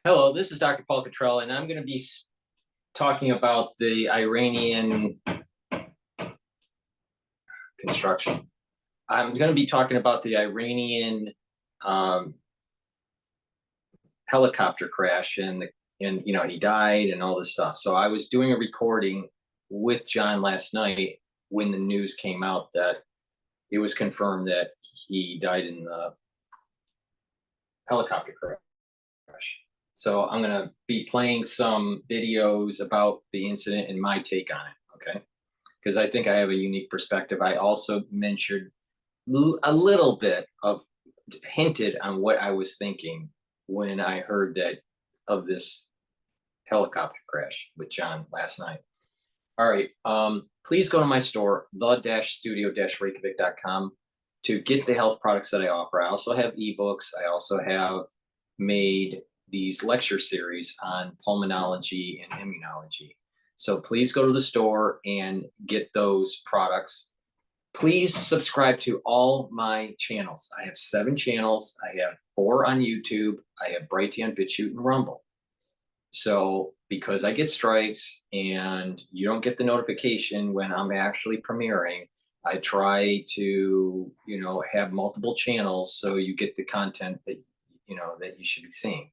Hello, this is Dr. Paul Cottrell, and I'm going to be talking about the Iranian construction. I'm going to be talking about the Iranian helicopter crash, and he died and all this stuff. So I was doing a recording with John last night when the news came out that it was confirmed that he died in the helicopter crash. So I'm going to be playing some videos about the incident and my take on it, okay? Because I think I have a unique perspective. I also mentioned a little bit hinted on what I was thinking when I heard of this helicopter crash with John last night. All right, please go to my store, the-studio-reykjavik.com, to get the health products that I offer. I also have ebooks. I also have made these lecture series on pulmonology and immunology. So please go to the store and get those products. Please subscribe to all my channels. I have 7 channels. I have 4 on YouTube. I have Brighteon, Bitchute, and Rumble. So because I get strikes and you don't get the notification when I'm actually premiering, I try to, have multiple channels so you get the content that you should be seeing.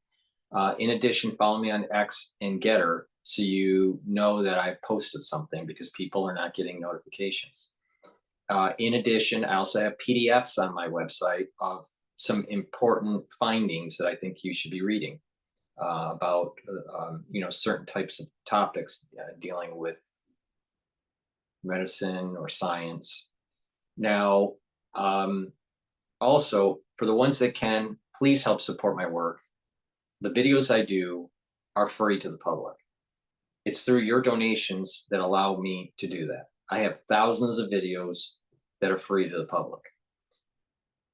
In addition, follow me on X and GETTR so you know that I've posted something, because people are not getting notifications. In addition, I also have PDFs on my website of some important findings that I think you should be reading about certain types of topics dealing with medicine or science. Now, also, for the ones that can, please help support my work. The videos I do are free to the public. It's through your donations that allow me to do that. I have thousands of videos that are free to the public.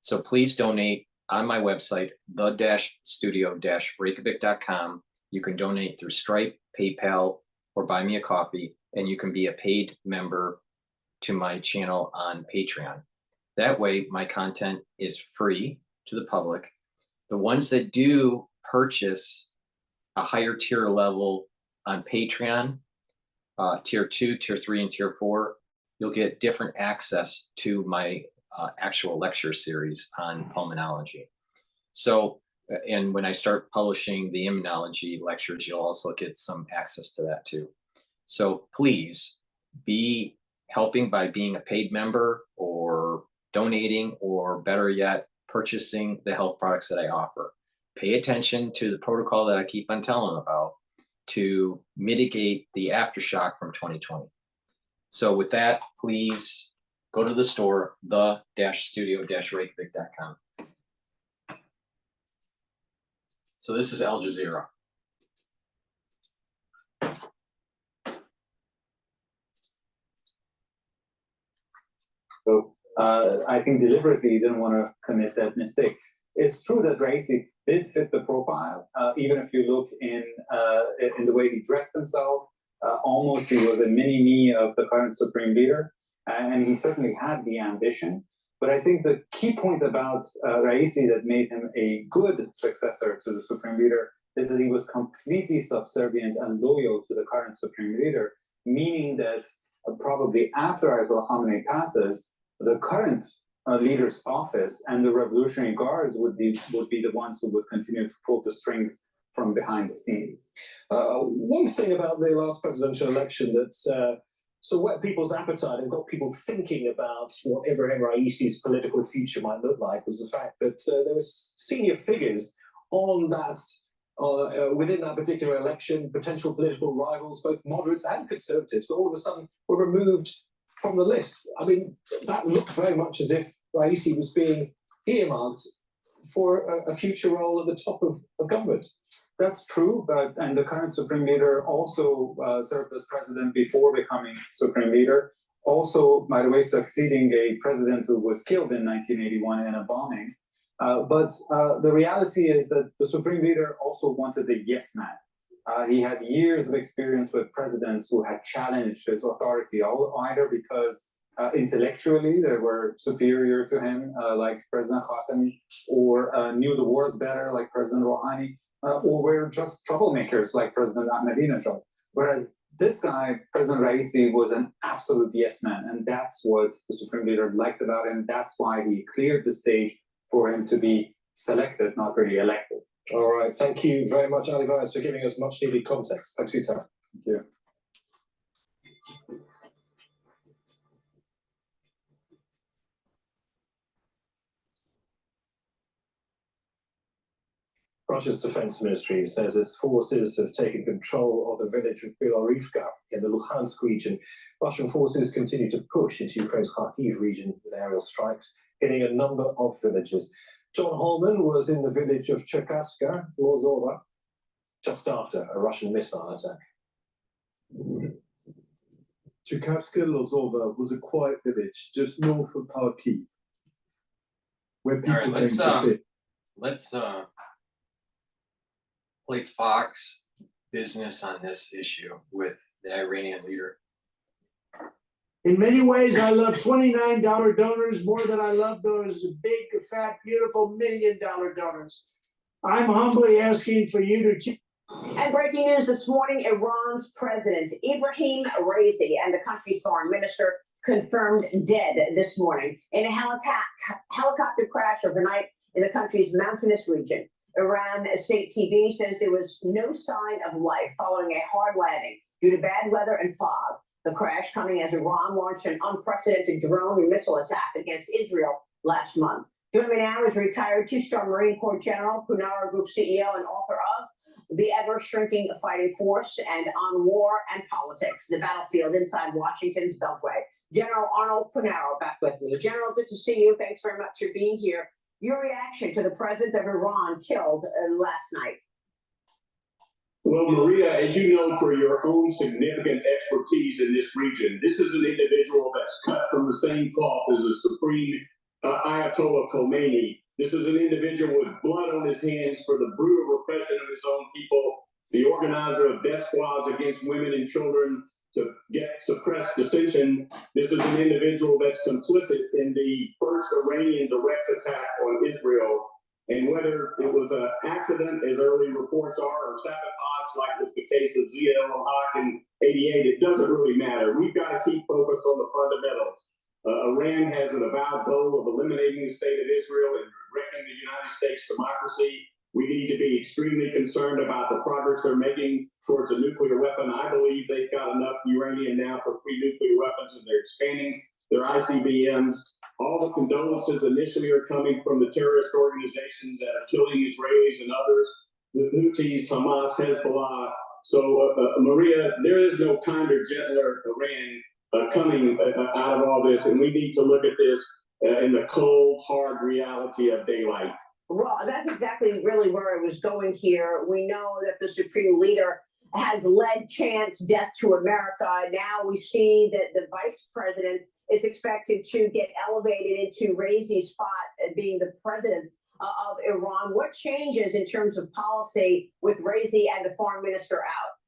So please donate on my website, the-studio-reykjavik.com. You can donate through Stripe, PayPal, or buy me a coffee, and you can be a paid member to my channel on Patreon. That way, my content is free to the public. The ones that do purchase a higher tier level on Patreon, tier 2, tier 3, and tier 4, you'll get different access to my actual lecture series on pulmonology. So, and when I start publishing the immunology lectures, you'll also get some access to that too. So please be helping by being a paid member or donating, or better yet, purchasing the health products that I offer. Pay attention to the protocol that I keep on telling about to mitigate the aftershock from 2020. So with that, please go to the store, the-studio-reykjavik.com. So this is Al Jazeera. So I think deliberately he didn't want to commit that mistake. It's true that Raisi did fit the profile, even if you look in the way he dressed himself. Almost he was a mini-me of the current supreme leader, and he certainly had the ambition. But I think the key point about Raisi that made him a good successor to the supreme leader is that he was completely subservient and loyal to the current supreme leader, meaning that probably after Ayatollah Khamenei passes, the current leader's office and the Revolutionary Guards would be the ones who would continue to pull the strings from behind the scenes. One thing about the last presidential election that so whet people's appetite and got people thinking about what Ibrahim Raisi's political future might look like was the fact that there were senior figures on that within that particular election, potential political rivals, both moderates and conservatives, that all of a sudden were removed from the list. I mean, that looked very much as if Raisi was being earmarked for a future role at the top of government. That's true, and the current supreme leader also served as president before becoming supreme leader. Also, by the way, succeeding a president who was killed in 1981 in a bombing. But the reality is that the supreme leader also wanted a yes man. He had years of experience with presidents who had challenged his authority, either because intellectually they were superior to him, like President Khatami, or knew the world better, like President Rouhani, or were just troublemakers like President Ahmadinejad. Whereas this guy, President Raisi, was an absolute yes man, and that's what the Supreme Leader liked about him. That's why he cleared the stage for him to be selected, not really elected. All right, thank you very much, Ali Vyas, for giving us much needed context. Thanks for your time. Thank you. Russia's defense ministry says its forces have taken control of the village of Belorivka in the Luhansk region. Russian forces continue to push into Ukraine's Kharkiv region with aerial strikes, hitting a number of villages. John Holman was in the village of Cherkaska, Lozova, just after a Russian missile attack. Cherkaska Lozova was a quiet village just north of Kharkiv, where people All right, came to let's play Fox business on this issue with the Iranian leader. In many ways, I love $29 donors more than I love those big, fat, beautiful $1 million donors. I'm humbly asking for you to. And breaking news this morning, Iran's President Ibrahim Raisi and the country's foreign minister confirmed dead this morning in a helicopter crash overnight in the country's mountainous region. Iran state TV says there was no sign of life following a hard landing due to bad weather and fog. The crash coming as Iran launched an unprecedented drone and missile attack against Israel last month. Joining me now is retired two-star Marine Corps General, Punara Group CEO and author of The Ever-Shrinking Fighting Force and On War and Politics, the Battlefield Inside Washington's Beltway. General Arnold Punara back with me. General, good to see you. Thanks very much for being here. Your reaction to the president of Iran killed last night? Well, Maria, as you know, for your own significant expertise in this region, this is an individual that's cut from the same cloth as the Supreme Ayatollah Khomeini. This is an individual with blood on his hands for the brutal repression of his own people, the organizer of death squads against women and children to get suppressed dissension. This is an individual that's complicit in the first Iranian direct attack on Israel. And whether it was an accident, as early reports are, or sabotage, like was the case of Zia al-Haq in '88, it doesn't really matter. We've got to keep focused on the fundamentals. Iran has an avowed goal of eliminating the state of Israel and wrecking the United States democracy. We need to be extremely concerned about the progress they're making towards a nuclear weapon. I believe they've got enough uranium now for 3 nuclear weapons, and they're expanding their ICBMs. All the condolences initially are coming from the terrorist organizations that are killing Israelis and others, the Houthis, Hamas, Hezbollah. So, Maria, there is no kinder, gentler Iran coming out of all this, and we need to look at this in the cold, hard reality of daylight. Well, that's exactly really where I was going here. We know that the Supreme Leader has led chants death to America. Now we see that the vice president is expected to get elevated into Raisi's spot being the president of Iran. What changes in terms of policy with Raisi and the foreign minister out?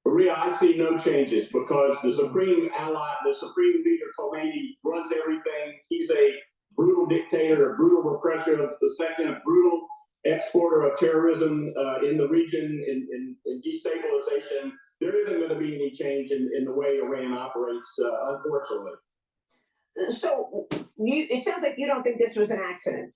Maria, I see no changes because the Supreme Leader Khomeini runs everything. He's a brutal dictator, a brutal repressor of the section, a brutal exporter of terrorism in the region, in destabilization. There isn't going to be any change in the way Iran operates, unfortunately. So it sounds like you don't think this was an accident.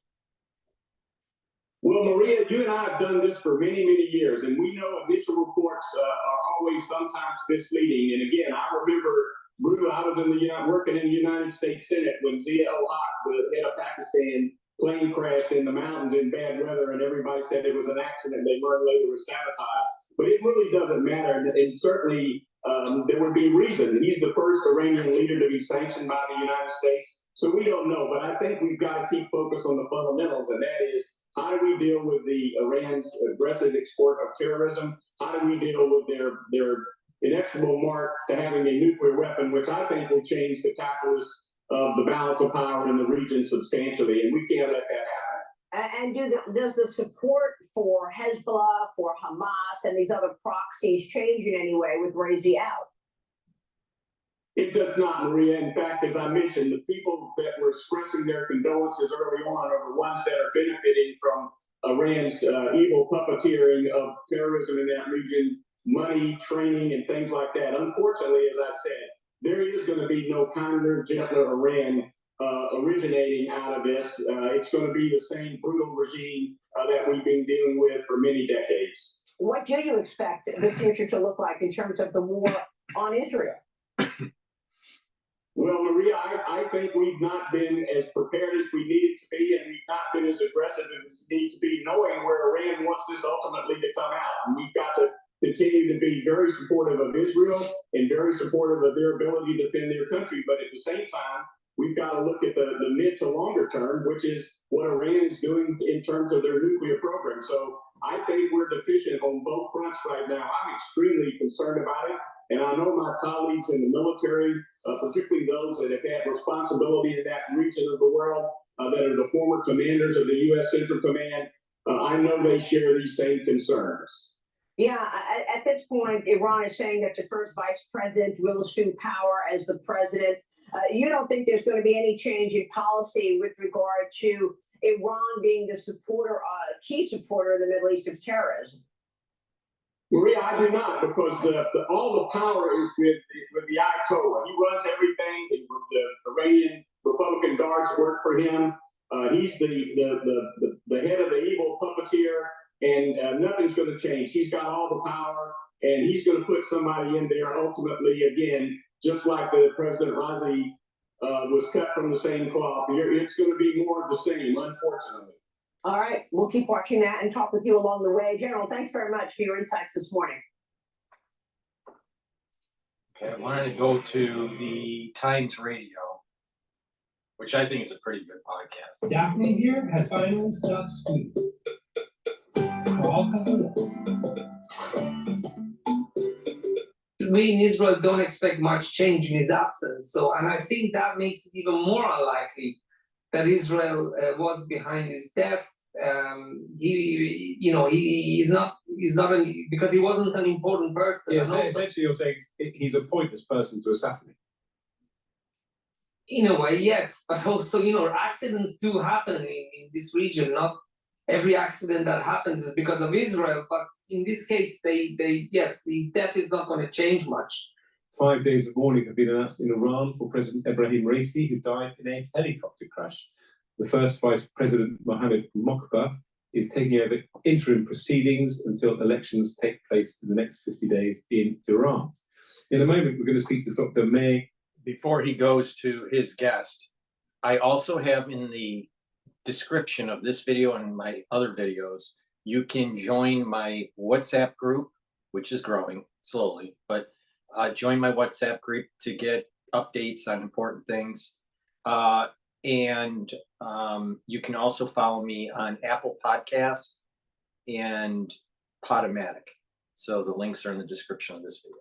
Well, Maria, you and I have done this for many, many years, and we know initial reports are always sometimes misleading. And again, I remember, Bruno, I was working in the United States Senate when Zia al-Haq, the head of Pakistan, plane crashed in the mountains in bad weather, and everybody said it was an accident. They learned later it was sabotage. But it really doesn't matter, and certainly there would be reason. He's the first Iranian leader to be sanctioned by the United States, so we don't know. But I think we've got to keep focused on the fundamentals, and that is, how do we deal with the Iran's aggressive export of terrorism? How do we deal with their inexorable march to having a nuclear weapon, which I think will change the calculus of the balance of power in the region substantially, and we can't let that happen. And does the support for Hezbollah, for Hamas, and these other proxies change in any way with Raisi out? It does not, Maria. In fact, as I mentioned, the people that were expressing their condolences early on are the ones that are benefiting from Iran's evil puppeteering of terrorism in that region, money, training, and things like that. Unfortunately, as I said, there is going to be no kinder, gentler Iran originating out of this. It's going to be the same brutal regime that we've been dealing with for many decades. What do you expect the future to look like in terms of the war on Israel? Well, Maria, I think we've not been as prepared as we needed to be, and we've not been as aggressive as we need to be, knowing where Iran wants this ultimately to come out. And we've got to continue to be very supportive of Israel and very supportive of their ability to defend their country. But at the same time, we've got to look at the mid to longer term, which is what Iran is doing in terms of their nuclear program. So I think we're deficient on both fronts right now. I'm extremely concerned about it. And I know my colleagues in the military, particularly those that have had responsibility in that region of the world, that are the former commanders of the U.S. Central Command, I know they share these same concerns. Yeah, at this point, Iran is saying that the first vice president will assume power as the president. You don't think there's going to be any change in policy with regard to Iran being the supporter, key supporter in the Middle East of terrorism? Maria, I do not, because all the power is with the Ayatollah. He runs everything. The Iranian Republican Guards work for him. He's the head of the evil puppeteer, and nothing's going to change. He's got all the power, and he's going to put somebody in there ultimately, again, just like the President Raisi was cut from the same cloth. It's going to be more of the same, unfortunately. All right, we'll keep watching that and talk with you along the way. General, thanks very much for your insights this morning. Okay, I wanted to go to the Times Radio, which I think is a pretty good podcast. Daphne here has finally stopped squealing. Crawl because we in Israel don't expect much change in his absence. So, and I think that makes it even more unlikely that Israel was behind his death. He's not because he wasn't an important person. Yes, essentially you're saying he's a pointless person to assassinate. In a way, yes, but also, accidents do happen in this region. Not every accident that happens is because of Israel, but in this case, yes, his death is not going to change much. 5 days of mourning have been announced in Iran for President Ibrahim Raisi, who died in a helicopter crash. The first Vice President, Mohammed Mokbar, is taking over interim proceedings until elections take place in the next 50 days in Iran. In a moment, we're going to speak to Dr. May. Before he goes to his guest, I also have in the description of this video and my other videos, you can join my WhatsApp group, which is growing slowly, but join my WhatsApp group to get updates on important things. And you can also follow me on Apple Podcasts and Podomatic. So the links are in the description of this video.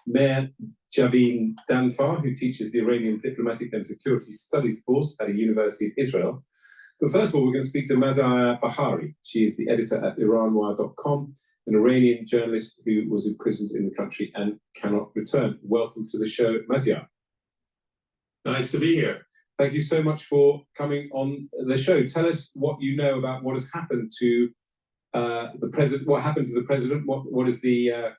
Mayor Javin Danfar, who teaches the Iranian Diplomatic and Security Studies course at a university in Israel. But first of all, we're going to speak to Mazia Bahari. She is the editor at IranWire.com, an Iranian journalist who was imprisoned in the country and cannot return. Welcome to the show, Mazia. Nice to be here. Thank you so much for coming on the show. Tell us what you know about what has happened to the president. What happened to the president? What is the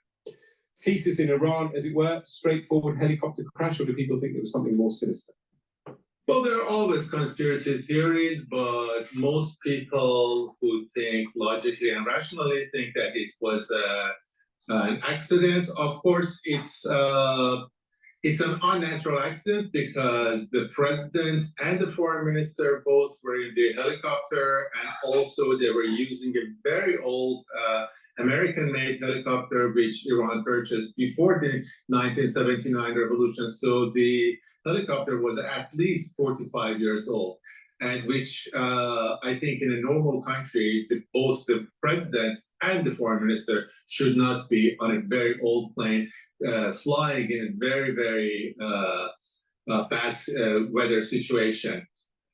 thesis in Iran, as it were? Straightforward helicopter crash, or do people think it was something more sinister? Well, there are always conspiracy theories, but most people who think logically and rationally think that it was an accident. Of course, it's an unnatural accident because the president and the foreign minister both were in the helicopter, and also they were using a very old American-made helicopter, which Iran purchased before the 1979 revolution. So the helicopter was at least 45 years old, and which I think in a normal country, both the president and the foreign minister should not be on a very old plane, flying in a very, very bad weather situation.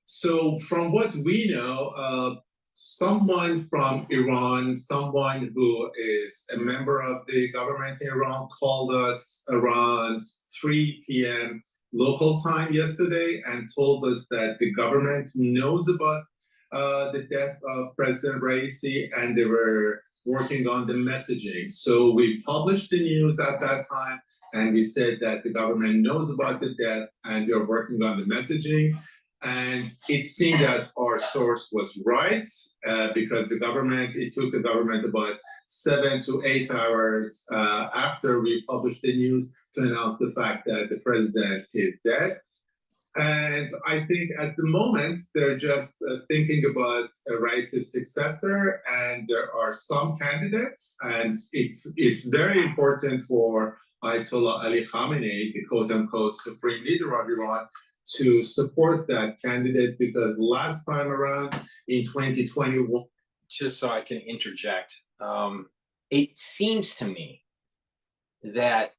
So from what we know, someone from Iran, someone who is a member of the government in Iran, called us around 3 p.m. local time yesterday and told us that the government knows about the death of President Raisi and they were working on the messaging. So we published the news at that time and we said that the government knows about the death and they're working on the messaging. And it seemed that our source was right because it took the government about 7 to 8 hours after we published the news to announce the fact that the president is dead. And I think at the moment, they're just thinking about Raisi's successor, and there are some candidates, and it's very important for Ayatollah Ali Khamenei, the quote-unquote supreme leader of Iran, to support that candidate, because last time around in 2021. Just so I can interject, it seems to me that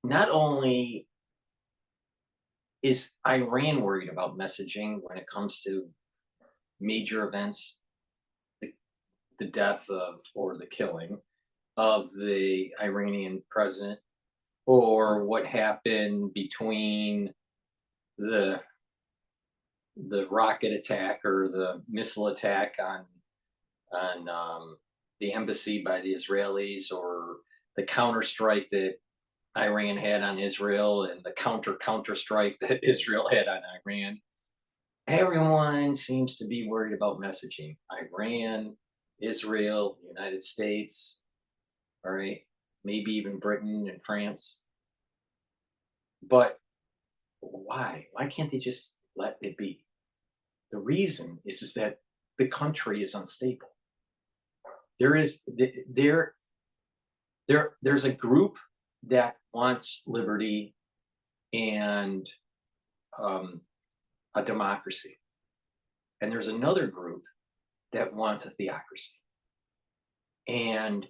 not only is Iran worried about messaging when it comes to major events, the death of or the killing of the Iranian president, or what happened between the rocket attack or the missile attack on the embassy by the Israelis, or the counterstrike that Iran had on Israel and the counter strike that Israel had on Iran. Everyone seems to be worried about messaging. Iran, Israel, United States, all right, maybe even Britain and France. But why? Why can't they just let it be? The reason is that the country is unstable. There's a group that wants liberty and a democracy, and there's another group that wants a theocracy. And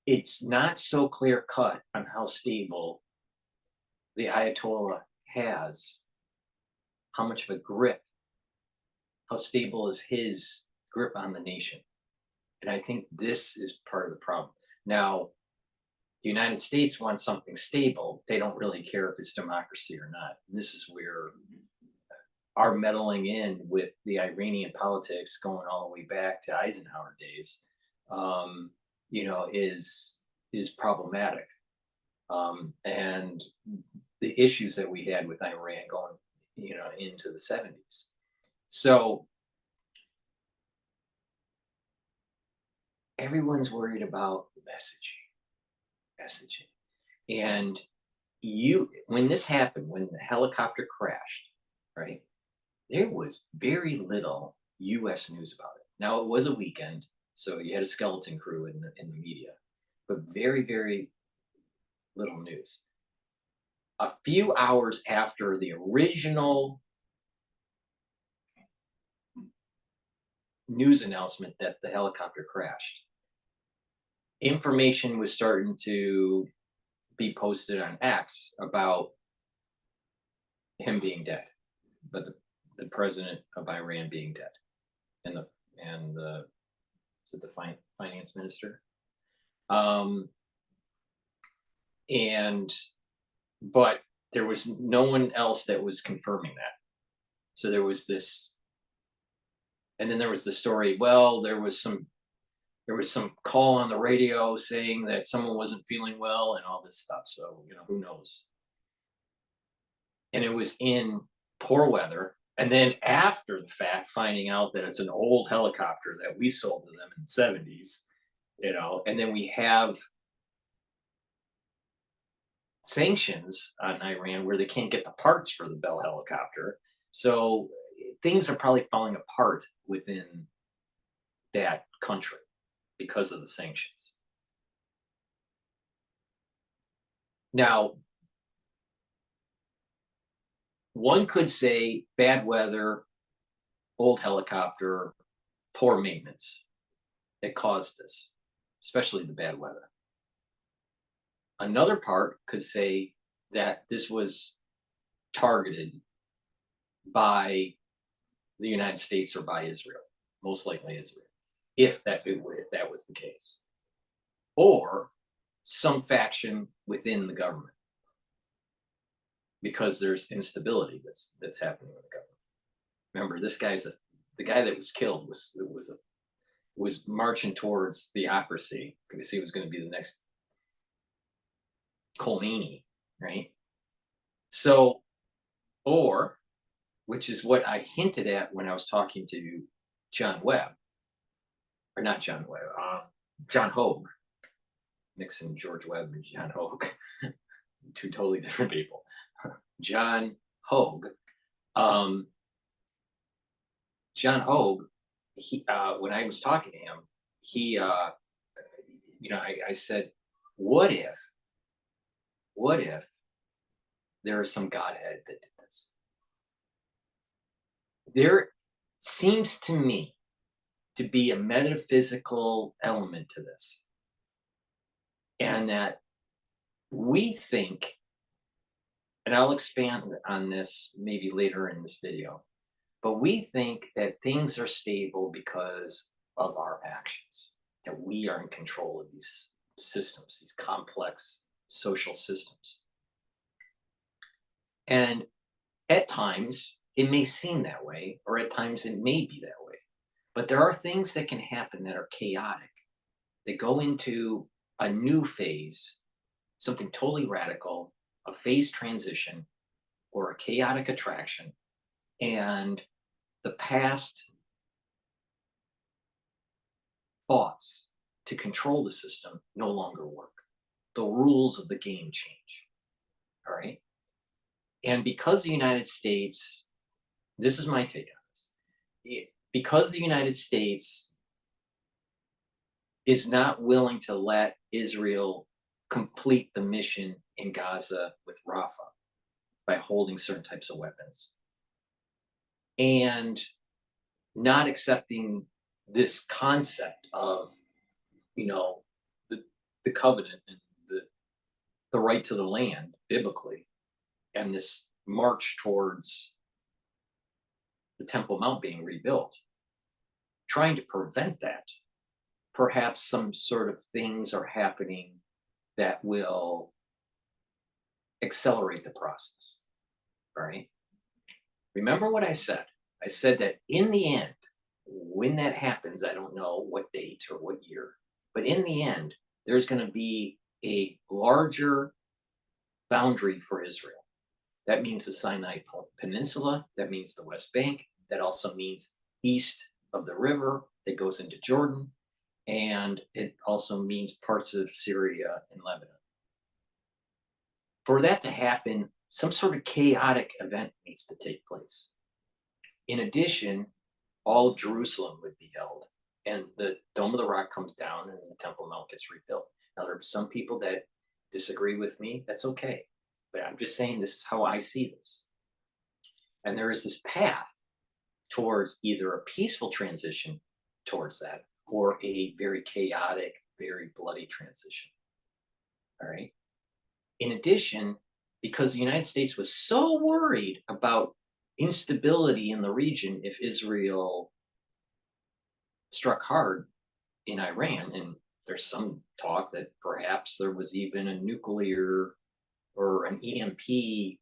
it's not so clear cut on how stable the Ayatollah has, how much of a grip, how stable is his grip on the nation. And I think this is part of the problem. Now, the United States wants something stable. They don't really care if it's democracy or not. And this is where our meddling in with the Iranian politics going all the way back to Eisenhower days, is problematic. And the issues that we had with Iran going, into the 70s. So everyone's worried about messaging. And when this happened, when the helicopter crashed, right, there was very little US news about it. Now, it was a weekend, so you had a skeleton crew in the media, but very, very little news. A few hours after the original news announcement that the helicopter crashed, information was starting to be posted on X about him being dead, but the president of Iran being dead, and the finance minister, but there was no one else that was confirming that. So there was this, and then there was the story. Well, there was some call on the radio saying that someone wasn't feeling well and all this stuff. So, who knows? And it was in poor weather. And then after the fact, finding out that it's an old helicopter that we sold to them in the 70s, and then we have sanctions on Iran where they can't get the parts for the Bell helicopter. So things are probably falling apart within that country because of the sanctions. Now, one could say bad weather, old helicopter, poor maintenance that caused this, especially the bad weather. Another part could say that this was targeted by the United States or by Israel, most likely Israel, if that was the case, or some faction within the government. because there's instability that's happening in the government. Remember, this guy's the guy that was killed was marching towards theocracy because he was going to be the next Khomeini, right? So, or, which is what I hinted at when I was talking to John Webb, or not John Webb, John Hogue, mixing George Webb and John Hogue, two totally different people. John Hogue, John Hogue, he, when I was talking to him, he, I said, what if there is some Godhead that did this? There seems to me to be a metaphysical element to this. And that we think, and I'll expand on this maybe later in this video, but we think that things are stable because of our actions, that we are in control of these systems, these complex social systems. And at times it may seem that way, or at times it may be that way. But there are things that can happen that are chaotic. They go into a new phase, something totally radical, a phase transition, or a chaotic attraction, and the past thoughts to control the system no longer work. The rules of the game change. All right. And because the United States, this is my take on this, because the United States is not willing to let Israel complete the mission in Gaza with Rafah by holding certain types of weapons, and not accepting this concept of, the covenant and the right to the land biblically, and this march towards the Temple Mount being rebuilt, trying to prevent that. Perhaps some sort of things are happening that will accelerate the process. All right. Remember what I said. I said that in the end, when that happens, I don't know what date or what year, but in the end, there's going to be a larger boundary for Israel. That means the Sinai Peninsula. That means the West Bank. That also means east of the river that goes into Jordan. And it also means parts of Syria and Lebanon. For that to happen, some sort of chaotic event needs to take place. In addition, all of Jerusalem would be held, and the Dome of the Rock comes down and the Temple Mount gets rebuilt. Now, there are some people that disagree with me. That's okay. But I'm just saying this is how I see this. And there is this path towards either a peaceful transition towards that, or a very chaotic, very bloody transition. All right. In addition, because the United States was so worried about instability in the region if Israel struck hard in Iran, and there's some talk that perhaps there was even a nuclear or an EMP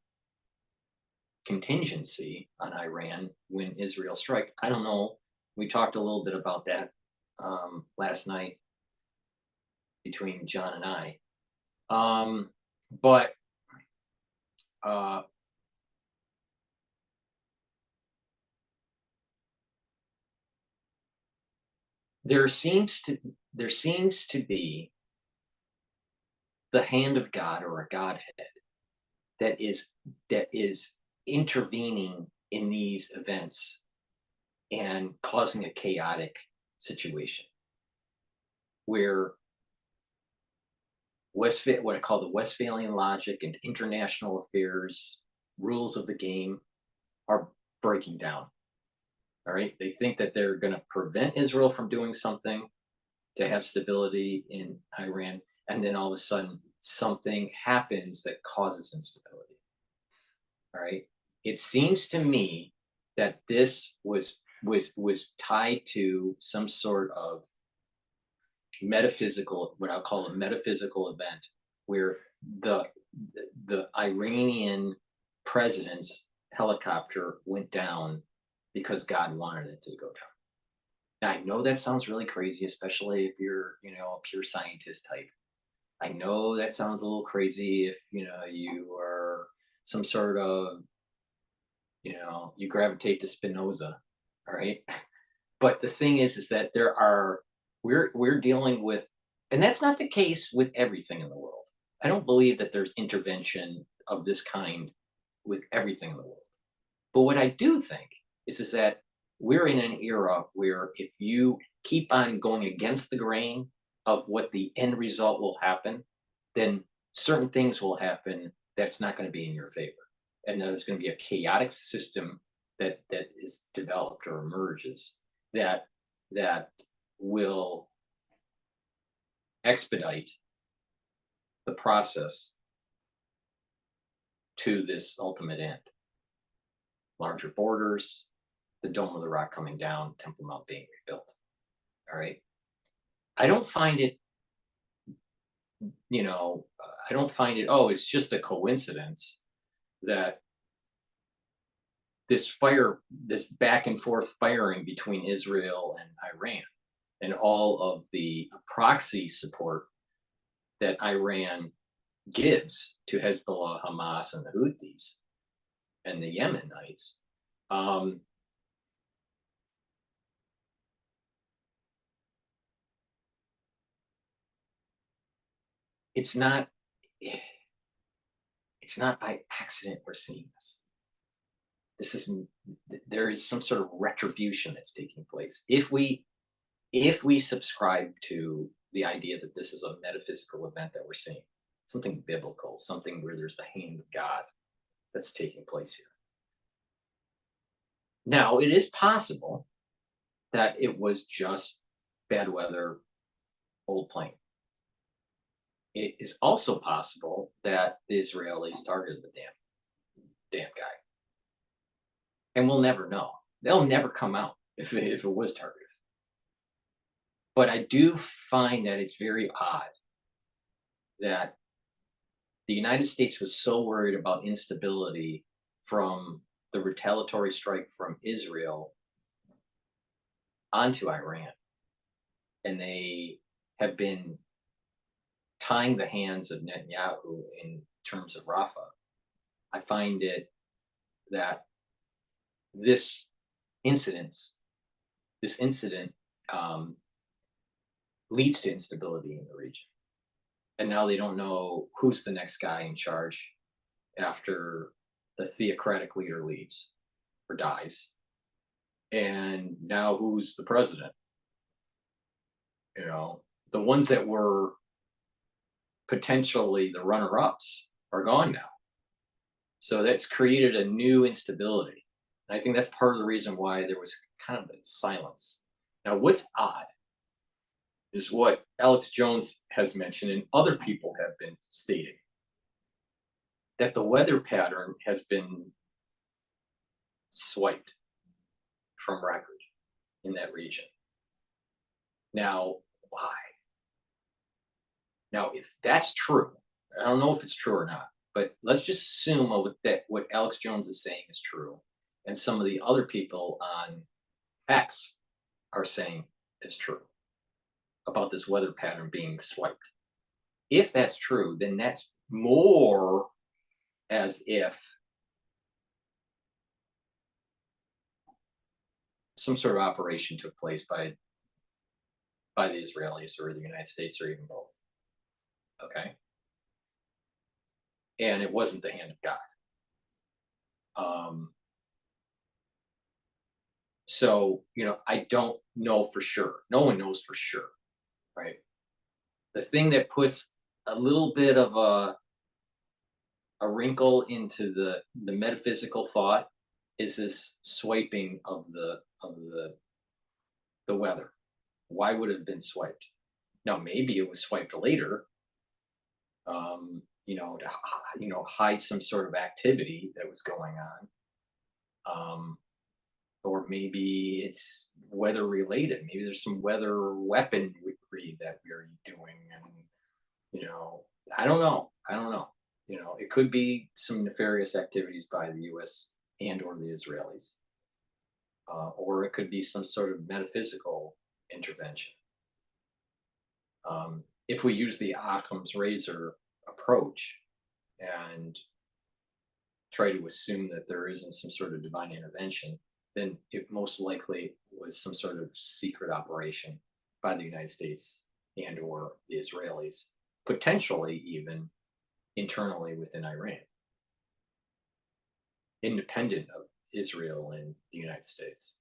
contingency on Iran when Israel struck. I don't know. We talked a little bit about that last night between John and I. But there seems to be the hand of God, or a Godhead, that is intervening in these events and causing a chaotic situation where what I call the Westphalian logic and international affairs rules of the game are breaking down. All right. They think that they're going to prevent Israel from doing something to have stability in Iran. And then all of a sudden something happens that causes instability. All right. It seems to me that this was tied to some sort of metaphysical, what I'll call a metaphysical event, where the Iranian president's helicopter went down because God wanted it to go down. Now, I know that sounds really crazy, especially if you're, a pure scientist type. I know that sounds a little crazy if, you are some sort of, you gravitate to Spinoza, all right? But the thing is that we're dealing with, and that's not the case with everything in the world. I don't believe that there's intervention of this kind with everything in the world. But what I do think is that we're in an era where if you keep on going against the grain of what the end result will happen, then certain things will happen that's not going to be in your favor. And there's going to be a chaotic system that is developed or emerges that will expedite the process to this ultimate end. Larger borders, the Dome of the Rock coming down, Temple Mount being rebuilt. All right. I don't find it, it's just a coincidence that this back and forth firing between Israel and Iran and all of the proxy support that Iran gives to Hezbollah, Hamas, and the Houthis and the Yemenites, it's not by accident we're seeing this. There is some sort of retribution that's taking place. If we subscribe to the idea that this is a metaphysical event that we're seeing, something biblical, something where there's the hand of God that's taking place here. Now, it is possible that it was just bad weather, old plane. It is also possible that the Israelis targeted the damn guy. And we'll never know. They'll never come out if it was targeted. But I do find that it's very odd that the United States was so worried about instability from the retaliatory strike from Israel onto Iran. And they have been tying the hands of Netanyahu in terms of Rafah. I find it that this incident leads to instability in the region. And now they don't know who's the next guy in charge after the theocratic leader leaves or dies. And now who's the president? The ones that were potentially the runner-ups are gone now. So that's created a new instability. And I think that's part of the reason why there was kind of a silence. Now, what's odd is what Alex Jones has mentioned and other people have been stating, that the weather pattern has been swiped from record in that region. Now, why? Now, if that's true, I don't know if it's true or not, but let's just assume what Alex Jones is saying is true, and some of the other people on X are saying is true about this weather pattern being swiped. If that's true, then that's more as if some sort of operation took place by the Israelis or the United States or even both. Okay. And it wasn't the hand of God. So, I don't know for sure. No one knows for sure, right? The thing that puts a little bit of a wrinkle into the metaphysical thought is this swiping of the weather. Why would it have been swiped? Now, maybe it was swiped later, to hide some sort of activity that was going on. Or maybe it's weather related. Maybe there's some weather weaponry that we're doing. And, I don't know. You know, it could be some nefarious activities by the US and or the Israelis. Or it could be some sort of metaphysical intervention. If we use the Occam's razor approach and try to assume that there isn't some sort of divine intervention, then it most likely was some sort of secret operation by the United States and or the Israelis, potentially even internally within Iran, independent of Israel and the United States.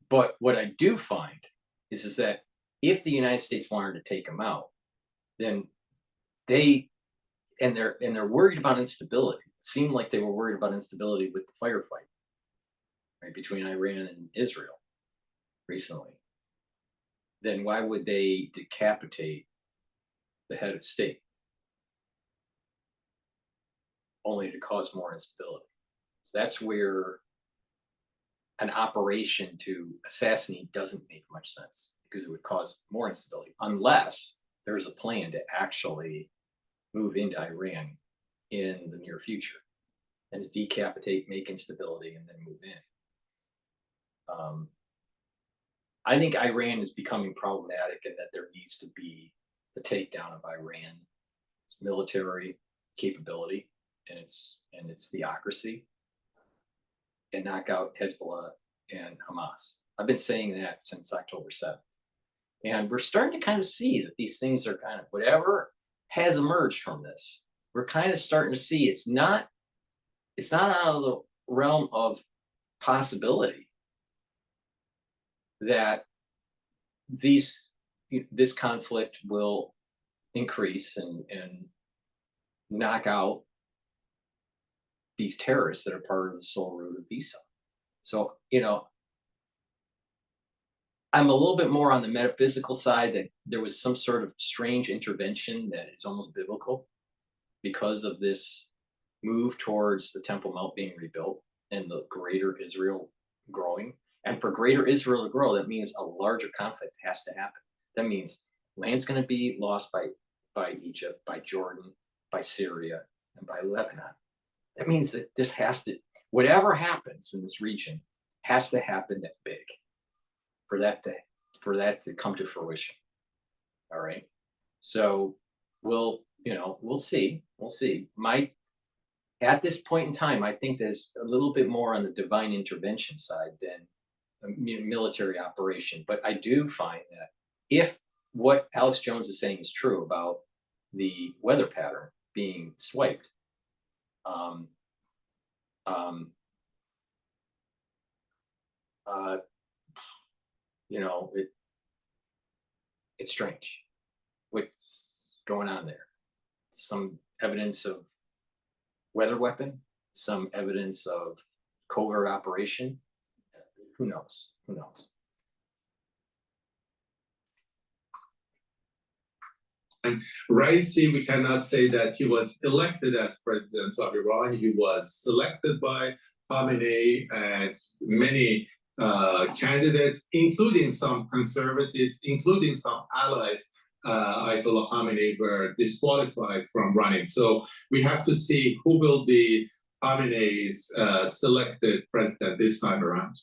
But what I do find is that if the United States wanted to take them out, then they're worried about instability. It seemed like they were worried about instability with the firefight, right, between Iran and Israel recently. Then why would they decapitate the head of state only to cause more instability? So that's where an operation to assassinate doesn't make much sense, because it would cause more instability unless there's a plan to actually move into Iran in the near future and to decapitate, make instability, and then move in. I think Iran is becoming problematic and that there needs to be the takedown of Iran's military capability and its theocracy, and knock out Hezbollah and Hamas. I've been saying that since October 7th. And we're starting to kind of see that these things are kind of, whatever has emerged from this, we're kind of starting to see it's not out of the realm of possibility that this conflict will increase and knock out these terrorists that are part of the soul root of Esau. So, you know, I'm a little bit more on the metaphysical side, that there was some sort of strange intervention that is almost biblical because of this move towards the Temple Mount being rebuilt and the greater Israel growing. And for greater Israel to grow, that means a larger conflict has to happen. That means land's going to be lost by Egypt, by Jordan, by Syria, and by Lebanon. That means that this has to, whatever happens in this region has to happen that big for that to come to fruition. All right. So we'll see. At this point in time, I think there's a little bit more on the divine intervention side than a military operation. But I do find that if what Alex Jones is saying is true about the weather pattern being swiped, it's strange what's going on there. Some evidence of weather weapon, some evidence of covert operation. Who knows? Who knows? And Raisi, we cannot say that he was elected as president of Iran. He was selected by Khamenei, and many candidates, including some conservatives, including some allies, Ayatollah Khamenei, were disqualified from running. So we have to see who will be Khamenei's selected president this time around.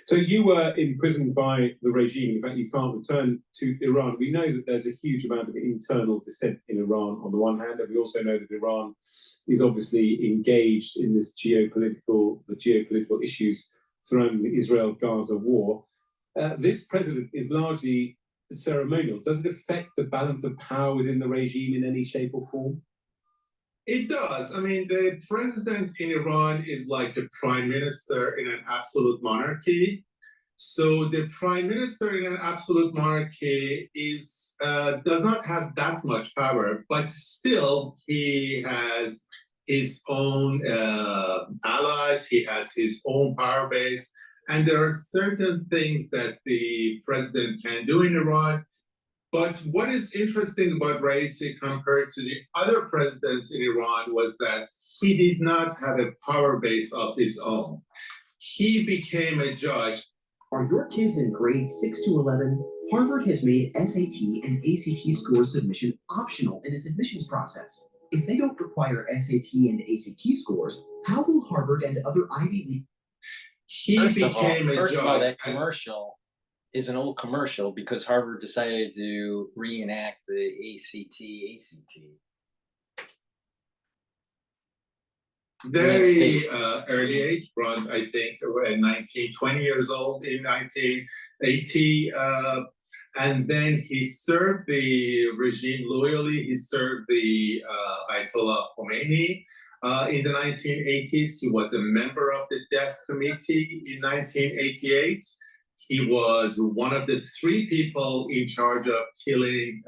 So you were imprisoned by the regime. In fact, you can't return to Iran. We know that there's a huge amount of internal dissent in Iran on the one hand, and we also know that Iran is obviously engaged in this geopolitical issues surrounding the Israel-Gaza war. This president is largely ceremonial. Does it affect the balance of power within the regime in any shape or form? It does. I mean, the president in Iran is like a prime minister in an absolute monarchy. So the prime minister in an absolute monarchy is does not have that much power, but still he has his own allies, he has his own power base, and there are certain things that the president can do in Iran. But what is interesting about Raisi compared to the other presidents in Iran was that he did not have a power base of his own. He became a judge. Are your kids in grades 6 to 11 Harvard has made SAT and ACT score submission optional in its admissions process. If they don't require SAT and ACT scores, how will Harvard and other Ivy League... He First of became a all, judge. that commercial is an old commercial because Harvard decided to reenact the ACT. Very early age, around I think 19, 20 years old in 1980. And then he served the regime loyally. He served the Ayatollah Khomeini in the 1980s. He was a member of the Death Committee in 1988. He was one of the 3 people in charge of killing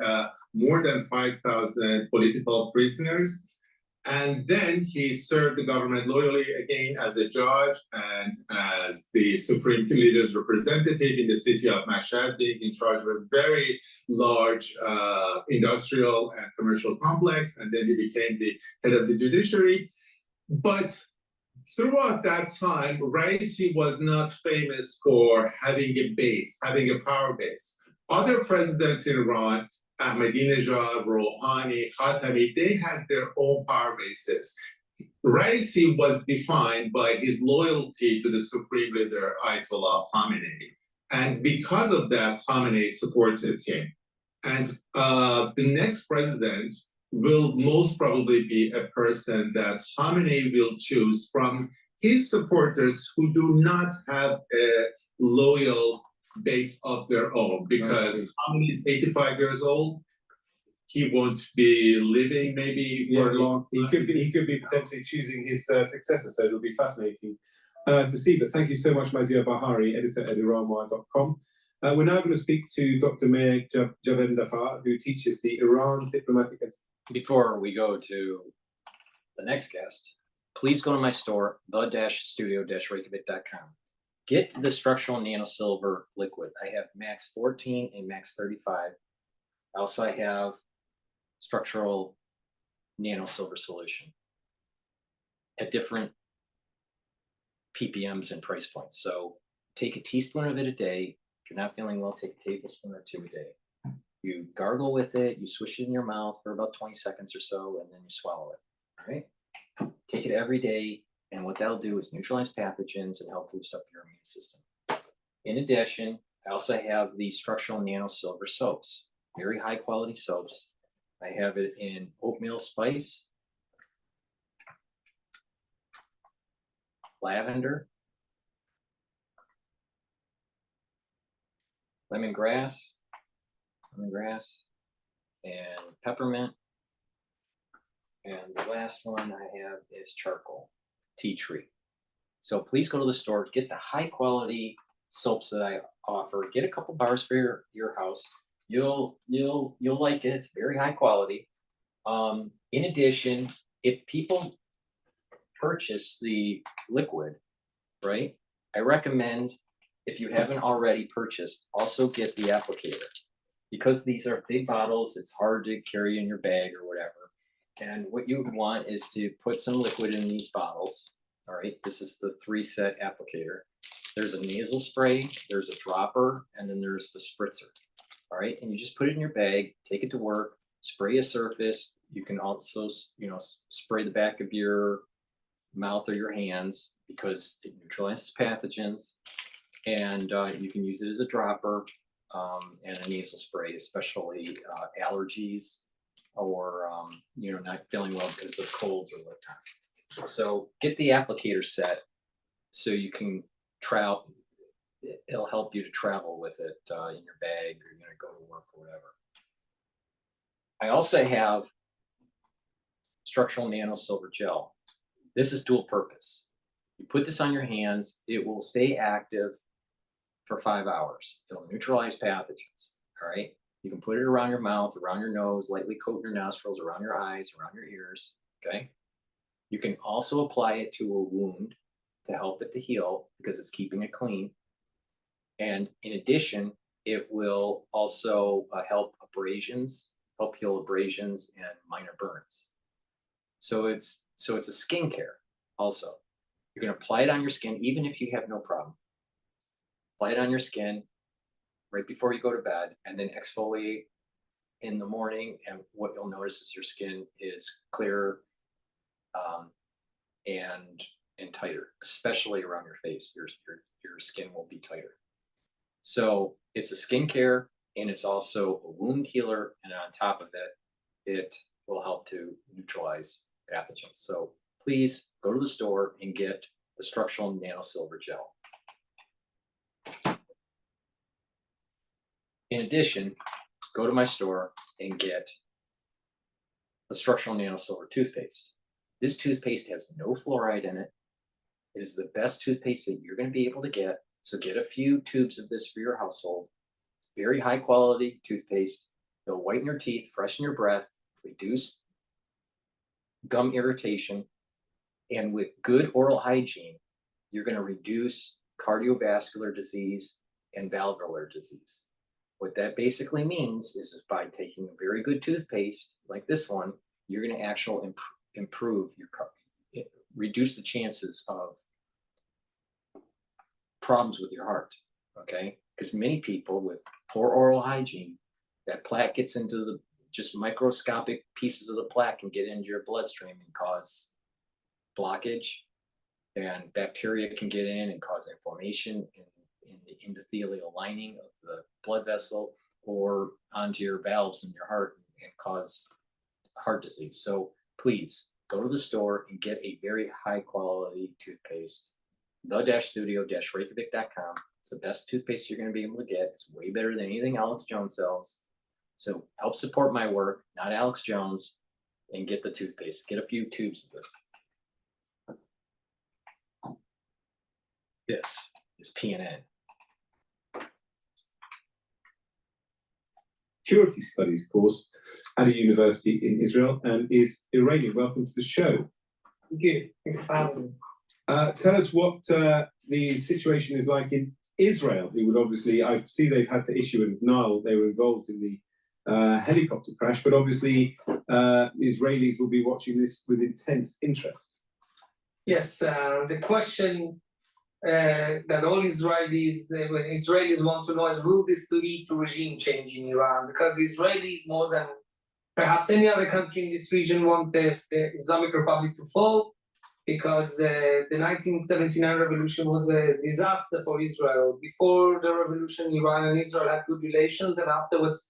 more than 5,000 political prisoners. And then he served the government loyally again as a judge and as the Supreme Leader's representative in the city of Mashhad, being in charge of a very large industrial and commercial complex. And then he became the head of the judiciary. But throughout that time, Raisi was not famous for having a base, having a power base. Other presidents in Iran, Ahmadinejad, Rouhani, Khatami, they had their own power bases. Raisi was defined by his loyalty to the supreme leader, Ayatollah Khamenei. And because of that, Khamenei supported him. And the next president will most probably be a person that Khamenei will choose from his supporters who do not have a loyal base of their own, because Khamenei is 85 years old. He won't be living maybe for a long time. He could be potentially choosing his successor, so it'll be fascinating to see. But thank you so much, Mazia Bahari, editor at IranWire.com. We're now going to speak to Dr. Mir Javed Dafar, who teaches the Iran Diplomatic... Before we go to the next guest, please go to my store, the-studio-reykjavik.com. Get the structural nano silver liquid. I have max 14 and max 35. Also, I have structural nano silver solution at different ppms and price points. So take a teaspoon of it a day. If you're not feeling well, take a tablespoon or 2 a day. You gargle with it, you swish it in your mouth for about 20 seconds or so, and then you swallow it. All right? Take it every day, and what that'll do is neutralize pathogens and help boost up your immune system. In addition, I also have the structural nano silver soaps, very high quality soaps. I have it in oatmeal spice, lavender, lemongrass, and peppermint. And the last one I have is charcoal, tea tree. So please go to the store, get the high quality soaps that I offer. Get a couple bars for your house. You'll like it. It's very high quality. In addition, if people purchase the liquid, right, I recommend, if you haven't already purchased, also get the applicator. Because these are big bottles, it's hard to carry in your bag or whatever. And what you would want is to put some liquid in these bottles. All right, this is the 3-set applicator. There's a nasal spray, there's a dropper, and then there's the spritzer. All right, and you just put it in your bag, take it to work, spray a surface. You can also, spray the back of your mouth or your hands because it neutralizes pathogens. And you can use it as a dropper and a nasal spray, especially allergies or not feeling well because of colds or whatnot. So get the applicator set so you can travel. It'll help you to travel with it in your bag, or you're going to go to work or whatever. I also have structural nano silver gel. This is dual purpose. You put this on your hands, it will stay active for 5 hours. It'll neutralize pathogens. All right. You can put it around your mouth, around your nose, lightly coat your nostrils, around your eyes, around your ears. Okay. You can also apply it to a wound to help it to heal because it's keeping it clean. And in addition, it will also help heal abrasions and minor burns. So it's a skincare also. You can apply it on your skin even if you have no problem. Apply it on your skin. right before you go to bed, and then exfoliate in the morning. And what you'll notice is your skin is clearer and tighter, especially around your face. Your skin will be tighter. So it's a skincare, and it's also a wound healer, and on top of it, it will help to neutralize pathogens. So please go to the store and get the structural nano silver gel. In addition, go to my store and get the structural nano silver toothpaste. This toothpaste has no fluoride in it. It is the best toothpaste that you're going to be able to get. So get a few tubes of this for your household. Very high quality toothpaste. It'll whiten your teeth, freshen your breath, reduce gum irritation, and with good oral hygiene, you're going to reduce cardiovascular disease and valvular disease. What that basically means is by taking a very good toothpaste like this one, you're going to actually improve your reduce the chances of problems with your heart. Okay, because many people with poor oral hygiene, that plaque gets into the just microscopic pieces of the plaque can get into your bloodstream and cause blockage, and bacteria can get in and cause inflammation in the endothelial lining of the blood vessel or onto your valves in your heart and cause heart disease. So please go to the store and get a very high quality toothpaste. The-studio-reykjavik.com. It's the best toothpaste you're going to be able to get. It's way better than anything Alex Jones sells. So help support my work, not Alex Jones, and get the toothpaste. Get a few tubes of this. This is PNN. Security studies course at a university in Israel and is Iranian. Welcome to the show. Thank you. Thank you for having me. Tell us what the situation is like in Israel. Who would obviously, I see they've had to issue a denial. They were involved in the helicopter crash, but obviously Israelis will be watching this with intense interest. Yes, the question that all Israelis, when Israelis want to know is, will this lead to regime change in Iran? Because Israelis, more than perhaps any other country in this region, want the Islamic Republic to fall, because the 1979 revolution was a disaster for Israel. Before the revolution, Iran and Israel had good relations, and afterwards,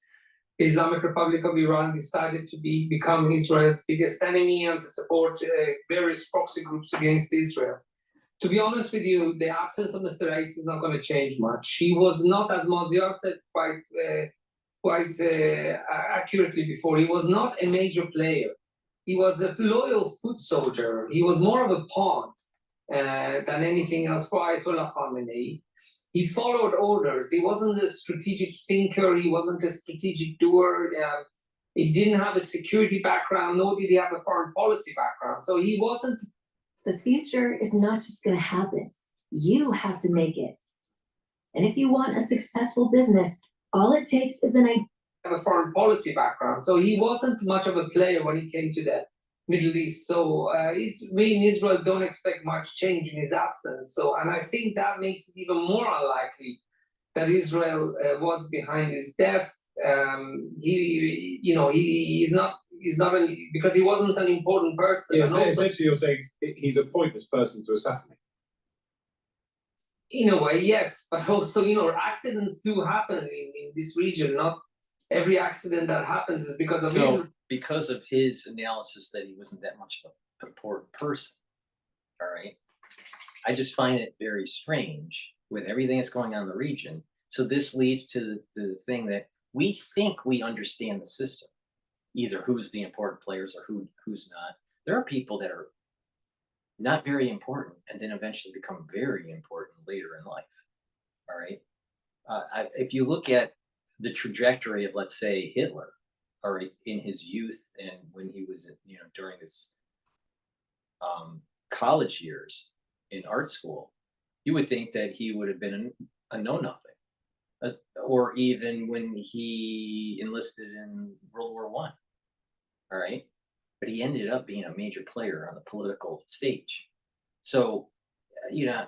the Islamic Republic of Iran decided to become Israel's biggest enemy and to support various proxy groups against Israel. To be honest with you, the absence of Mr. Raisi is not going to change much. He was not, as Maziar said quite accurately before, he was not a major player. He was a loyal foot soldier. He was more of a pawn than anything else for Ayatollah Khamenei. He followed orders. He wasn't a strategic thinker. He wasn't a strategic doer. He didn't have a security background, nor did he have a foreign policy background. So he wasn't. The future is not just going to happen. You have to make it. And if you want a successful business, all it takes is an idea. Have a foreign policy background. So he wasn't much of a player when he came to the Middle East. So we in Israel don't expect much change in his absence. So, and I think that makes it even more unlikely that Israel was behind his death. He's not because he wasn't an important person. Yes, essentially you're saying he's a pointless person to assassinate. In a way, yes, but also, accidents do happen in this region. Not every accident that happens is because of Israel. Because of his analysis that he wasn't that much of an important person, all right? I just find it very strange with everything that's going on in the region. So this leads to the thing that we think we understand the system, either who's the important players or who's not. There are people that are not very important and then eventually become very important later in life, all right? If you look at the trajectory of, let's say, Hitler, all right, in his youth and when he was, during his college years in art school, you would think that he would have been a know-nothing, or even when he enlisted in World War I, all right? But he ended up being a major player on the political stage. So,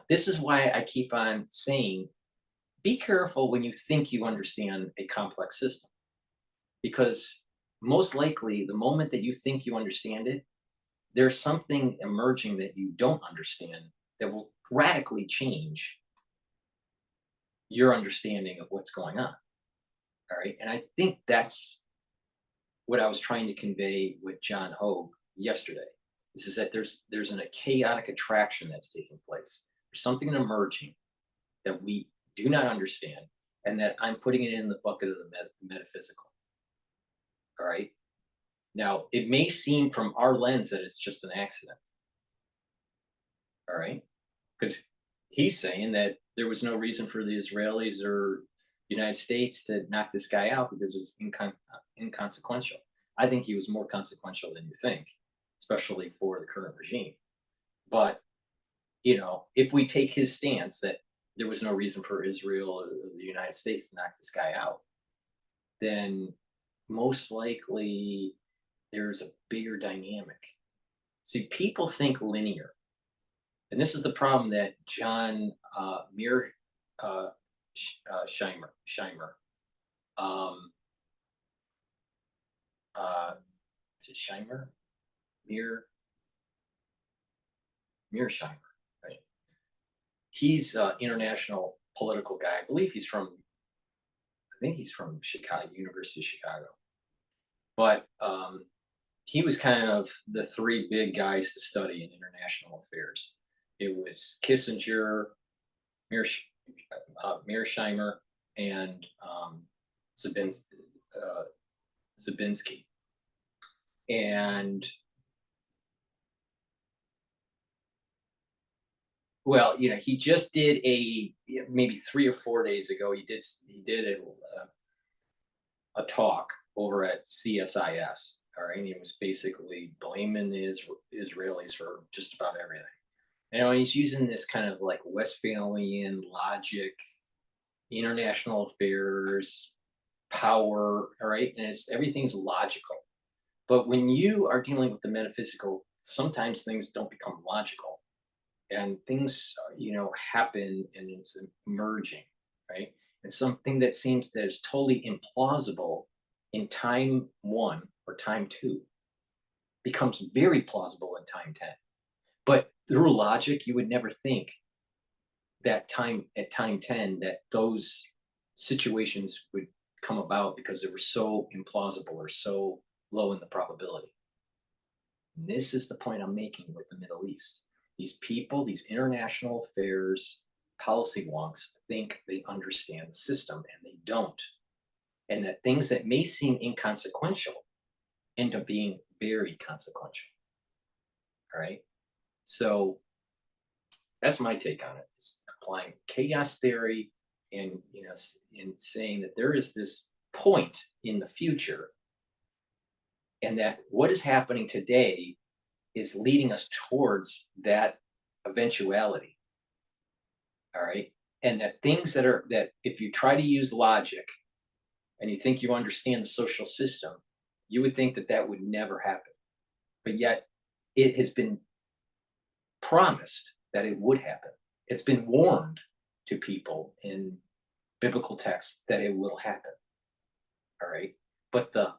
this is why I keep on saying be careful when you think you understand a complex system, because most likely the moment that you think you understand it, there's something emerging that you don't understand that will radically change your understanding of what's going on. All right. And I think that's what I was trying to convey with John Hogue yesterday. This is that there's a chaotic attraction that's taking place. There's something emerging that we do not understand, and that I'm putting it in the bucket of the metaphysical. All right. Now, it may seem from our lens that it's just an accident. All right. Because he's saying that there was no reason for the Israelis or United States to knock this guy out because it was inconsequential. I think he was more consequential than you think, especially for the current regime. But, you know, if we take his stance that there was no reason for Israel or the United States to knock this guy out, then most likely there's a bigger dynamic. See, people think linear. And this is the problem that John Scheimer, is it Scheimer? Mearsheimer, right? He's an international political guy. I think he's from Chicago, University of Chicago. But he was kind of the three big guys to study in international affairs. It was Kissinger, Mearsheimer, and Zabinski. And well, you know, he just did maybe 3 or 4 days ago. He did a talk over at CSIS. All right, and he was basically blaming the Israelis for just about everything. You know, he's using this kind of like Westphalian logic, international affairs, power. All right, and everything's logical. But when you are dealing with the metaphysical, sometimes things don't become logical, and things, you know, happen, and it's emerging, right? And something that seems that is totally implausible in time 1 or time 2 becomes very plausible in time 10. But through logic, you would never think that at time 10 that those situations would come about because they were so implausible or so low in the probability. And this is the point I'm making with the Middle East. These people, these international affairs policy wonks think they understand the system, and they don't. And that things that may seem inconsequential end up being very consequential. All right. So that's my take on it. It's applying chaos theory and, you know, in saying that there is this point in the future, and that what is happening today is leading us towards that eventuality. All right. And that things that if you try to use logic and you think you understand the social system, you would think that would never happen. But yet it has been promised that it would happen. It's been warned to people in biblical texts that it will happen. All right. But the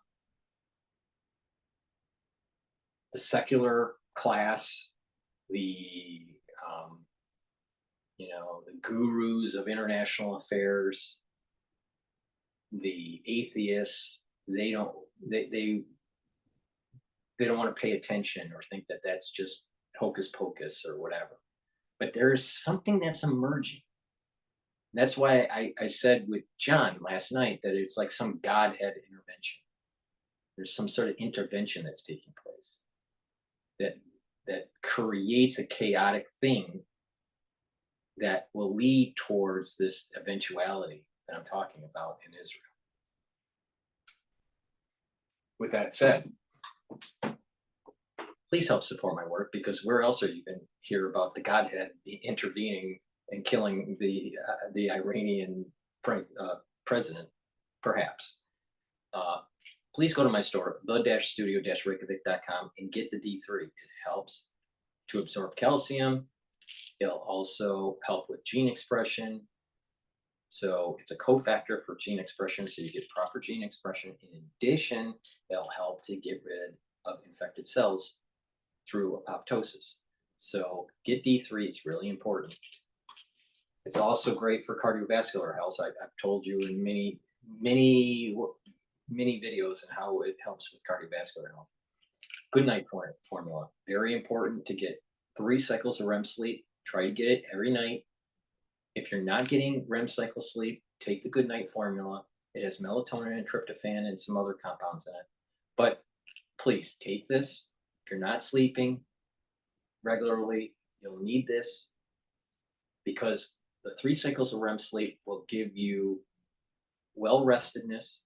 secular class, the gurus of international affairs, the atheists, they don't want to pay attention or think that that's just hocus pocus or whatever. But there is something that's emerging. That's why I said with John last night that it's like some Godhead intervention. There's some sort of intervention that's taking place that creates a chaotic thing that will lead towards this eventuality that I'm talking about in Israel. With that said, please help support my work, because where else are you going to hear about the Godhead intervening and killing the Iranian president? Perhaps. Please go to my store, the-studio-reykjavik.com, and get the D3. It helps to absorb calcium. It'll also help with gene expression. So it's a cofactor for gene expression, so you get proper gene expression. In addition, it'll help to get rid of infected cells through apoptosis. So get D3, it's really important. It's also great for cardiovascular health. I've told you in many videos on how it helps with cardiovascular health. Good night formula, very important to get 3 cycles of REM sleep. Try to get it every night. If you're not getting REM cycle sleep, take the good night formula. It has melatonin and tryptophan and some other compounds in it. But please take this. If you're not sleeping regularly, you'll need this, because the 3 cycles of REM sleep will give you well-restedness.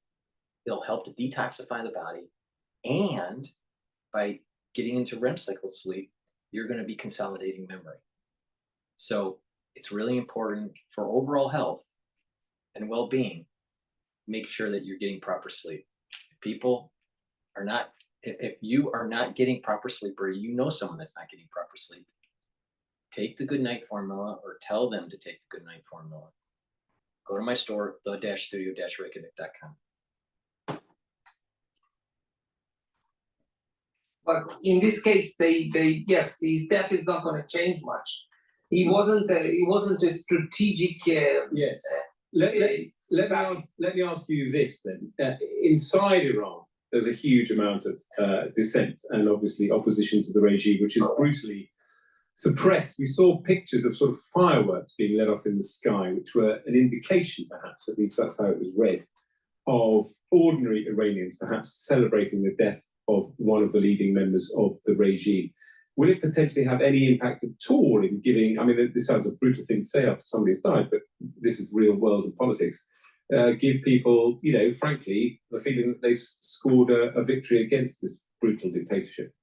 It'll help to detoxify the body. And by getting into REM cycle sleep, you're going to be consolidating memory. So it's really important for overall health and well-being. Make sure that you're getting proper sleep. If you are not getting proper sleep, or you know someone that's not getting proper sleep, take the good night formula, or tell them to take the good night formula. Go to my store, the-studio-reykjavik.com. But in this case, yes, his death is not going to change much. He wasn't a strategic. Yes. Let me ask you this then. Inside Iran, there's a huge amount of dissent and obviously opposition to the regime, which is brutally suppressed. We saw pictures of sort of fireworks being let off in the sky, which were an indication, perhaps, at least that's how it was read, of ordinary Iranians perhaps celebrating the death of one of the leading members of the regime. Will it potentially have any impact at all in giving, I mean, this sounds a brutal thing to say after somebody's died, but this is the real world of politics, give people, you know, frankly, the feeling that they've scored a victory against this brutal dictatorship?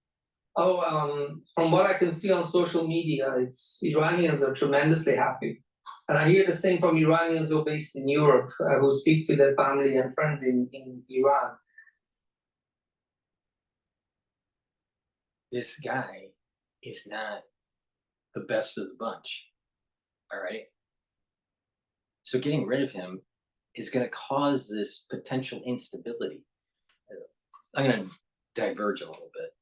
Oh, from what I can see on social media, Iranians are tremendously happy. And I hear the same from Iranians who are based in Europe, who speak to their family and friends in Iran. This guy is not the best of the bunch, all right? So getting rid of him is going to cause this potential instability. I'm going to diverge a little bit.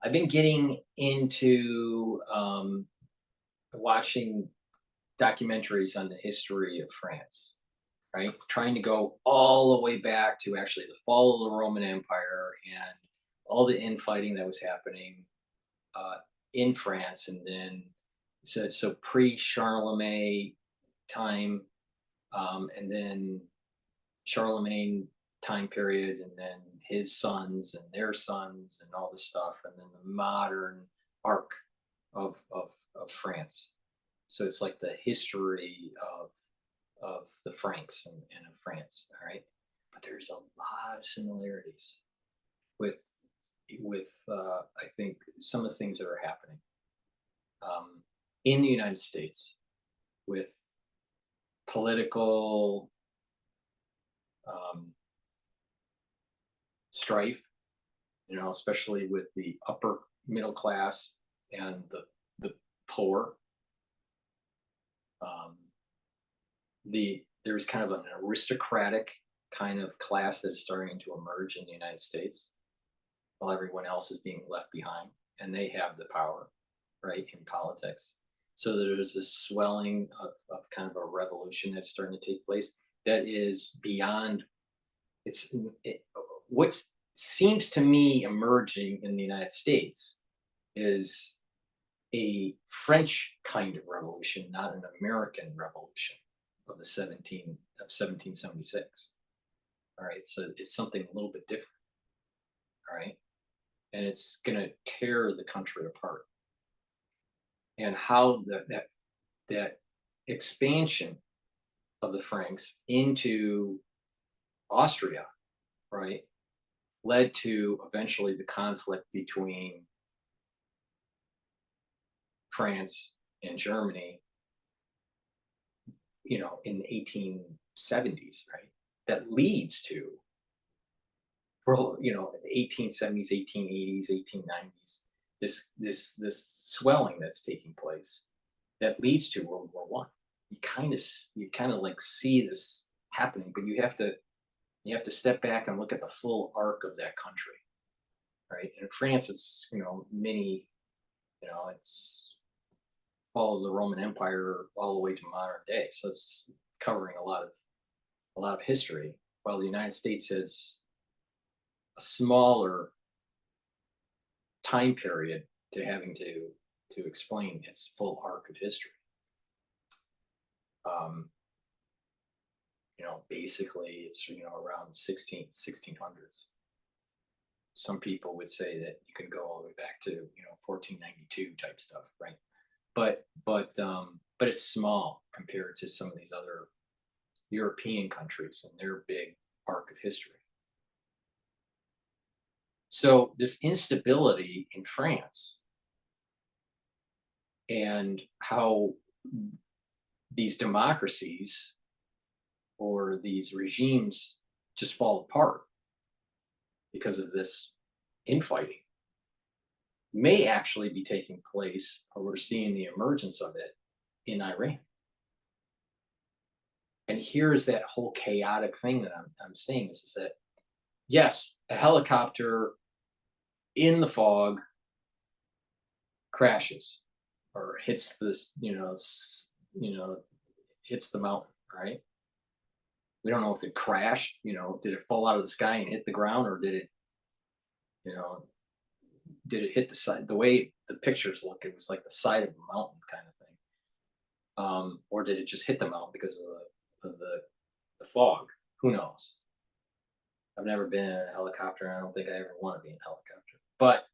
I've been getting into watching documentaries on the history of France, right? Trying to go all the way back to actually the fall of the Roman Empire and all the infighting that was happening in France, and then so pre-Charlemagne time, and then Charlemagne time period, and then his sons and their sons and all this stuff, and then the modern arc of France. So it's like the history of the Franks and of France, all right? But there's a lot of similarities with I think some of the things that are happening in the United States with political strife, you know, especially with the upper middle class and the poor. There's kind of an aristocratic kind of class that is starting to emerge in the United States, while everyone else is being left behind, and they have the power, right, in politics. So there's this swelling of kind of a revolution that's starting to take place that is beyond, what seems to me emerging in the United States is a French kind of revolution, not an American revolution of 1776. All right, so it's something a little bit different. All right, and it's going to tear the country apart. And how that expansion of the Franks into Austria, right, led to eventually the conflict between France and Germany, you know, in the 1870s, right? That leads to, you know, 1870s, 1880s, 1890s, this swelling that's taking place that leads to World War I. you kind of like see this happening, but you have to step back and look at the full arc of that country, right? And in France, it's it's followed the Roman Empire all the way to modern day, so it's covering a lot of history, while the United States has a smaller time period to having to explain its full arc of history. Basically it's around 1600s. Some people would say that you can go all the way back to 1492 type stuff, right? But it's small compared to some of these other European countries and their big arc of history. So this instability in France and how these democracies or these regimes just fall apart because of this infighting may actually be taking place, or we're seeing the emergence of it in Iran. And here's that whole chaotic thing that I'm saying is that, yes, a helicopter in the fog crashes or hits this, hits the mountain, right? We don't know if it crashed, did it fall out of the sky and hit the ground, or did it hit the side? The way the pictures look, it was like the side of a mountain kind of thing. Or did it just hit the mountain because of the fog? Who knows? I've never been in a helicopter, and I don't think I ever want to be in a helicopter. But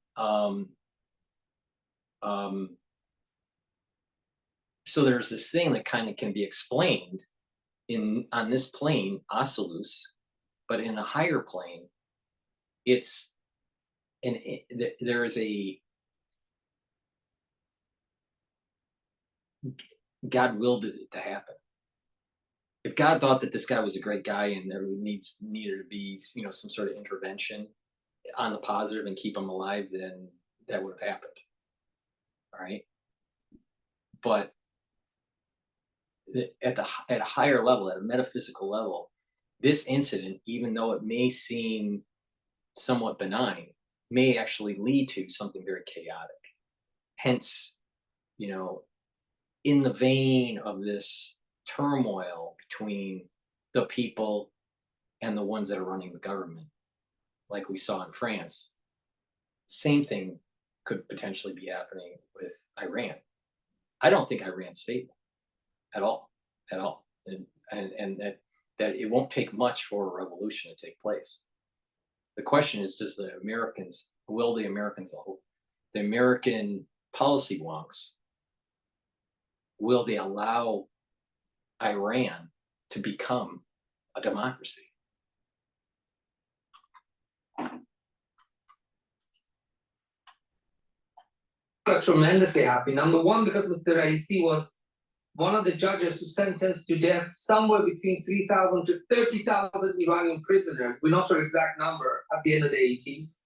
so there's this thing that kind of can be explained on this plane, Oculus, but in a higher plane, there is a God willed it to happen. If God thought that this guy was a great guy and there needed to be some sort of intervention on the positive and keep him alive, then that would have happened. All right, but at a higher level, at a metaphysical level, this incident, even though it may seem somewhat benign, may actually lead to something very chaotic. Hence, in the vein of this turmoil between the people and the ones that are running the government, like we saw in France, same thing could potentially be happening with Iran. I don't think Iran's stable at all, and that it won't take much for a revolution to take place. The question is, will the American policy wonks, will they allow Iran to become a democracy? Got tremendously happy. Number one, because Mr. Raisi was one of the judges who sentenced to death somewhere between 3,000 to 30,000 Iranian prisoners. We're not sure exact number at the end of the 80s.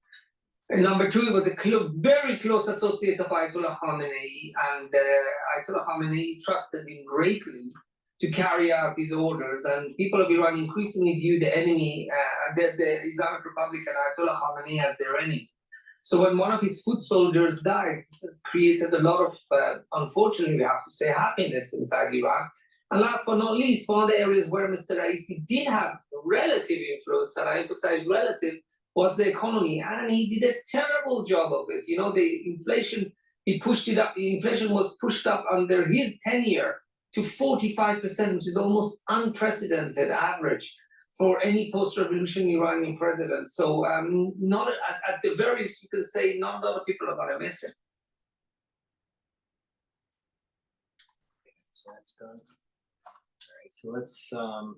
And number two, he was a very close associate of Ayatollah Khamenei, and Ayatollah Khamenei trusted him greatly to carry out these orders. And people of Iran increasingly view the enemy, the Islamic Republic and Ayatollah Khamenei as their enemy. So when one of his foot soldiers dies, this has created a lot of, unfortunately, we have to say, happiness inside Iran. And last but not least, one of the areas where Mr. Raisi did have relative influence, and I emphasize relative, was the economy. And he did a terrible job of it. The inflation, he pushed it up. The inflation was pushed up under his tenure to 45%, which is almost unprecedented average for any post-revolution Iranian president. So not at the very least, you can say not a lot of people are going to miss him. So that's done. All right, so let's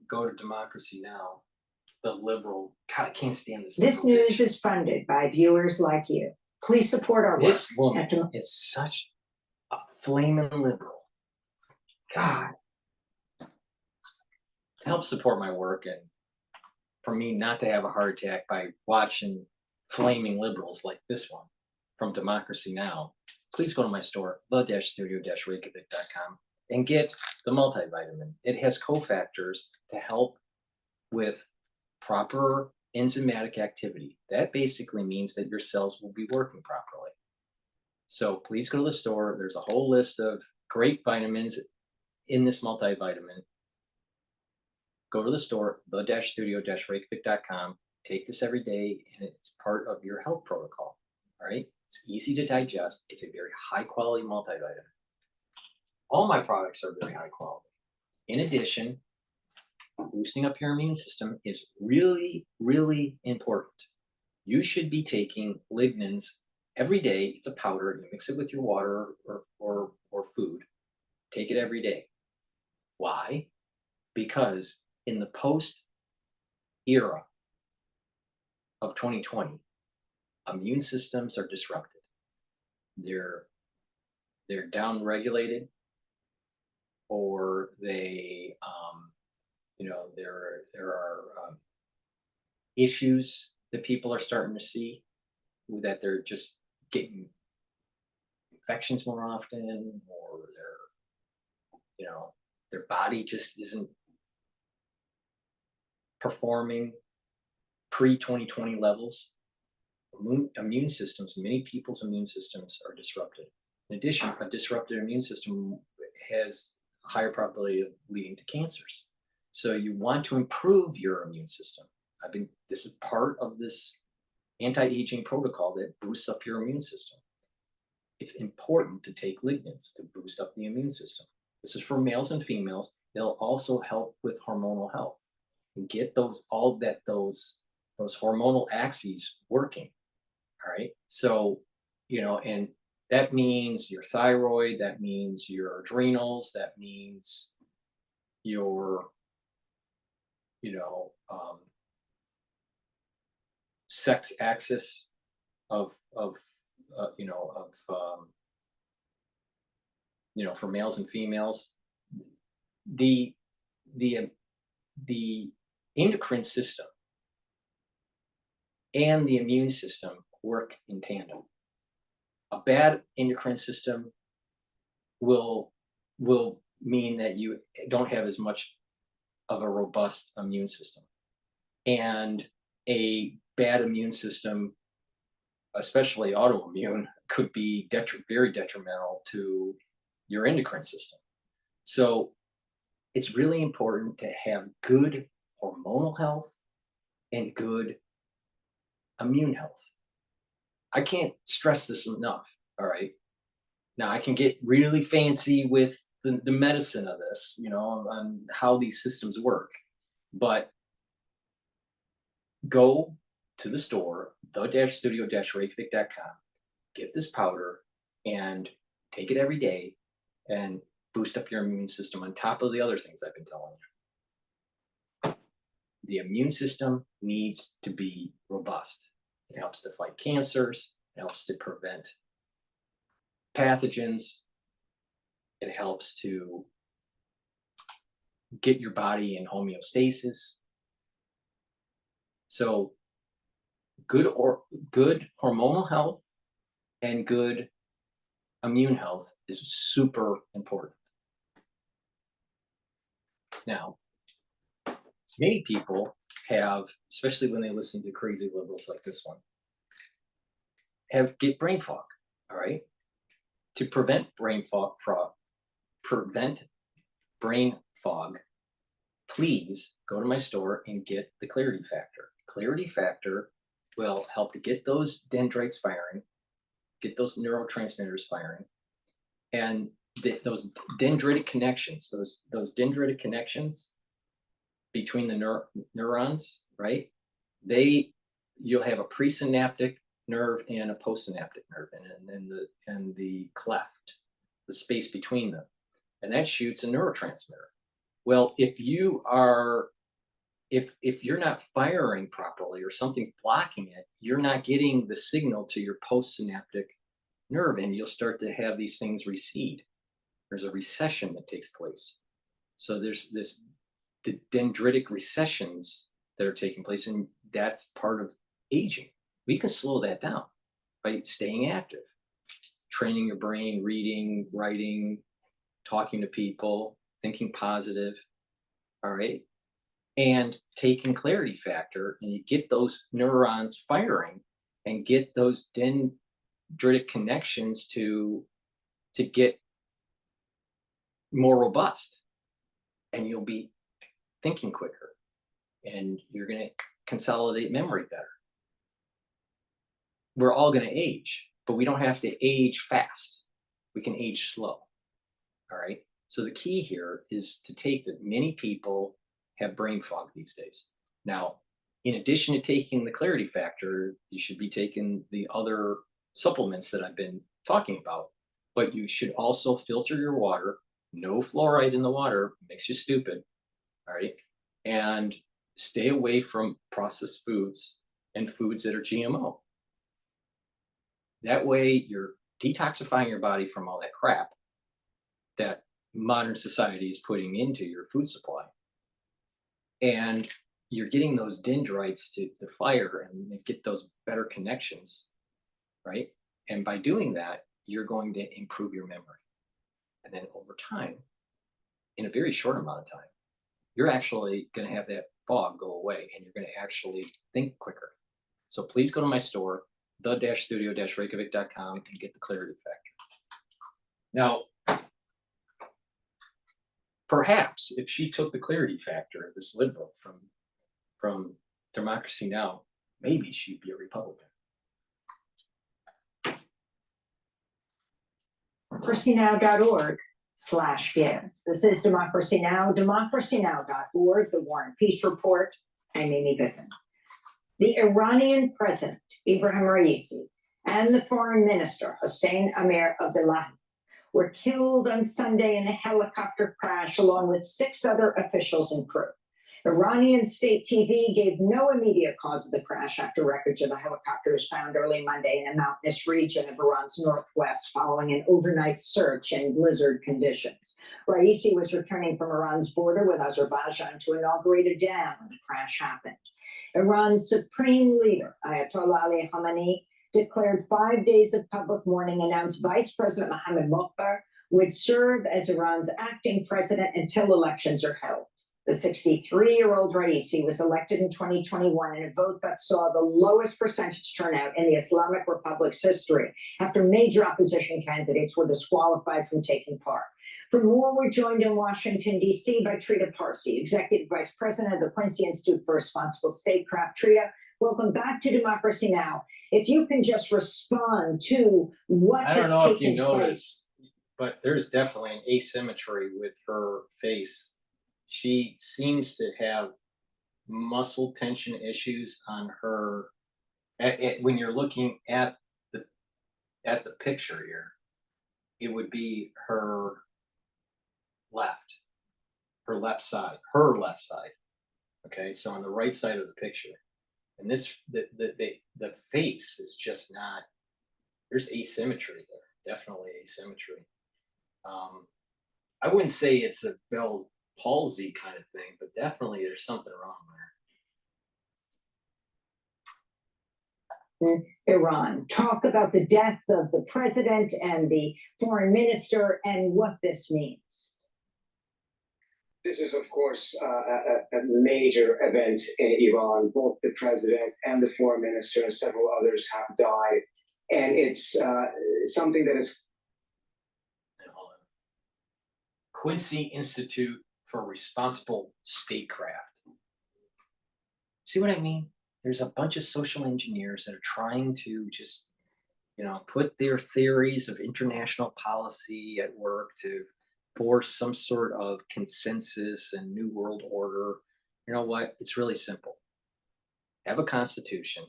go to democracy now. The liberal, God, I can't stand this. This news is funded by viewers like you. Please support our work. This woman is such a flaming liberal. God. To help support my work and for me not to have a heart attack by watching flaming liberals like this one from Democracy Now!, please go to my store, the-studio-reykjavik.com. and get the multivitamin. It has cofactors to help with proper enzymatic activity. That basically means that your cells will be working properly. So please go to the store. There's a whole list of great vitamins in this multivitamin. Go to the store, the-studio-reykjavik.com. Take this every day, and it's part of your health protocol. All right? It's easy to digest. It's a very high quality multivitamin. All my products are very high quality. In addition, boosting up your immune system is really, really important. You should be taking lignans every day. It's a powder. You mix it with your water or food. Take it every day. Why? Because in the post era of 2020, immune systems are disrupted. They're down-regulated, or they, there are issues that people are starting to see, that they're just getting infections more often, or their body just isn't performing pre-2020 levels. Immune systems, many people's immune systems are disrupted. In addition, a disrupted immune system has a higher probability of leading to cancers. So you want to improve your immune system. This is part of this anti-aging protocol that boosts up your immune system. It's important to take lignans to boost up the immune system. This is for males and females. They'll also help with hormonal health and get those hormonal axes working. All right. So, and that means your thyroid, that means your adrenals, that means your, sex axis for males and females. The endocrine system and the immune system work in tandem. A bad endocrine system will mean that you don't have as much of a robust immune system. And a bad immune system, especially autoimmune, could be very detrimental to your endocrine system. So it's really important to have good hormonal health and good immune health. I can't stress this enough. All right. Now I can get really fancy with the medicine of this, on how these systems work, but go to the store, the-studio-reykjavik.com, get this powder and take it every day and boost up your immune system on top of the other things I've been telling you. The immune system needs to be robust. It helps to fight cancers. It helps to prevent pathogens. It helps to get your body in homeostasis. So good hormonal health and good immune health is super important. Now, many people have, especially when they listen to crazy liberals like this one, get brain fog. All right. To prevent brain fog, please go to my store and get the Clarity Factor. Clarity Factor will help to get those dendrites firing, get those neurotransmitters firing, and those dendritic connections, those dendritic connections between the neurons, right? You'll have a presynaptic nerve and a postsynaptic nerve, and the cleft, the space between them, and that shoots a neurotransmitter. Well, if you're not firing properly or something's blocking it, you're not getting the signal to your postsynaptic nerve, and you'll start to have these things recede. There's a recession that takes place. So there's the dendritic recessions that are taking place, and that's part of aging. We can slow that down by staying active, training your brain, reading, writing, talking to people, thinking positive, all right, and taking clarity factor, and you get those neurons firing and get those dendritic connections to get more robust, and you'll be thinking quicker, and you're going to consolidate memory better. We're all going to age, but we don't have to age fast. We can age slow. All right. So the key here is to take that many people have brain fog these days. Now, in addition to taking the clarity factor, you should be taking the other supplements that I've been talking about, but you should also filter your water. No fluoride in the water makes you stupid. All right. And stay away from processed foods and foods that are GMO. That way you're detoxifying your body from all that crap that modern society is putting into your food supply. And you're getting those dendrites to fire and get those better connections, right? And by doing that, you're going to improve your memory. And then over time, in a very short amount of time, you're actually going to have that fog go away and you're going to actually think quicker. So please go to my store, the-studio-reykjavik.com, and get the clarity factor. Now, perhaps if she took the clarity factor of this liberal from Democracy Now!, maybe she'd be a Republican. democracynow.org/give. This is Democracy Now!, democracynow.org, the War and Peace Report. I'm Amy Biffin. The Iranian president, Ibrahim Raisi, and the foreign minister, Hossein Amir Abdullahi, were killed on Sunday in a helicopter crash along with 6 other officials and crew. Iranian state TV gave no immediate cause of the crash after wreckage of the helicopter was found early Monday in a mountainous region of Iran's northwest following an overnight search in blizzard conditions. Raisi was returning from Iran's border with Azerbaijan to inaugurate a dam when the crash happened. Iran's supreme leader, Ayatollah Ali Khamenei, declared 5 days of public mourning, announced Vice President Mohammad Mokhtar would serve as Iran's acting president until elections are held. The 63-year-old Raisi was elected in 2021 in a vote that saw the lowest percentage turnout in the Islamic Republic's history after major opposition candidates were disqualified from taking part. For more, we're joined in Washington, D.C. by Trita Parsi, Executive Vice President of the Quincy Institute for Responsible Statecraft. Trita, welcome back to Democracy Now! If you can just respond to what I don't know if you noticed, but there's definitely an asymmetry with her face. She seems to have muscle tension issues on her. When you're looking at the picture here, it would be her left side. Okay, so on the right side of the picture, and this the face is just not. There's asymmetry there, definitely asymmetry. I wouldn't say it's a Bell palsy kind of thing, but definitely there's something wrong there. Iran. Talk about the death of the president and the foreign minister and what this means. This is, of course, a major event in Iran. Both the president and the foreign minister and several others have died. And it's something that is... Quincy Institute for Responsible Statecraft. See what I mean? There's a bunch of social engineers that are trying to just, put their theories of international policy at work to force some sort of consensus and new world order. You know what? It's really simple. Have a constitution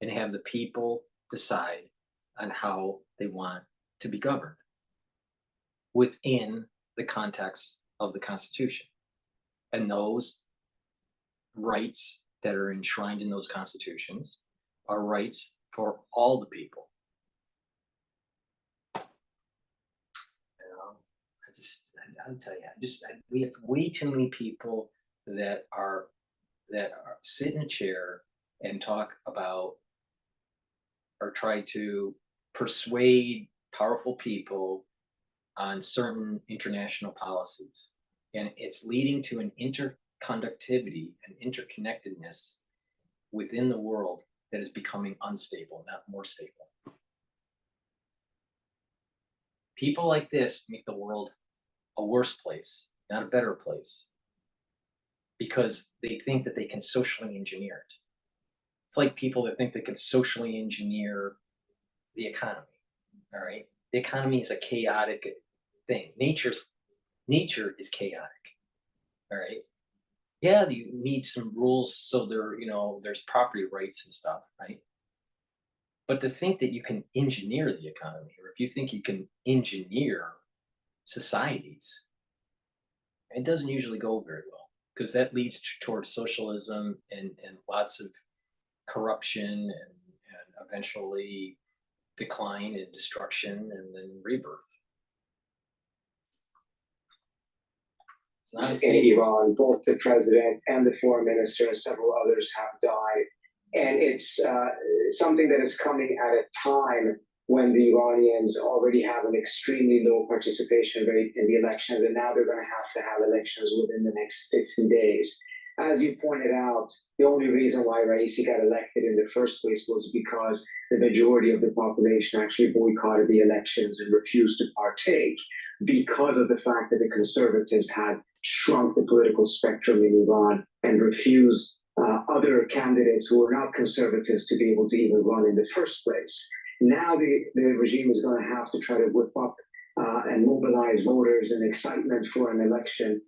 and have the people decide on how they want to be governed within the context of the Constitution. And those rights that are enshrined in those constitutions are rights for all the people. I'll tell you, we have way too many people that sit in a chair and talk about or try to persuade powerful people on certain international policies. And it's leading to an interconductivity and interconnectedness within the world that is becoming unstable, not more stable. People like this make the world a worse place, not a better place, because they think that they can socially engineer it. It's like people that think they can socially engineer the economy, all right? The economy is a chaotic thing. Nature is chaotic, all right? Yeah, you need some rules so there's property rights and stuff, right? But to think that you can engineer the economy, or if you think you can engineer societies, it doesn't usually go very well, because that leads towards socialism and lots of corruption and eventually decline and destruction and then rebirth. In Iran, both the president and the foreign minister and several others have died. And it's something that is coming at a time when the Iranians already have an extremely low participation rate in the elections, and now they're going to have elections within the next 50 days. As you pointed out, the only reason why Raisi got elected in the first place was because the majority of the population actually boycotted the elections and refused to partake, because of the fact that the conservatives had shrunk the political spectrum in Iran and refused other candidates who were not conservatives to be able to even run in the first place. Now the regime is going to have to try to whip up and mobilize voters and excitement for an election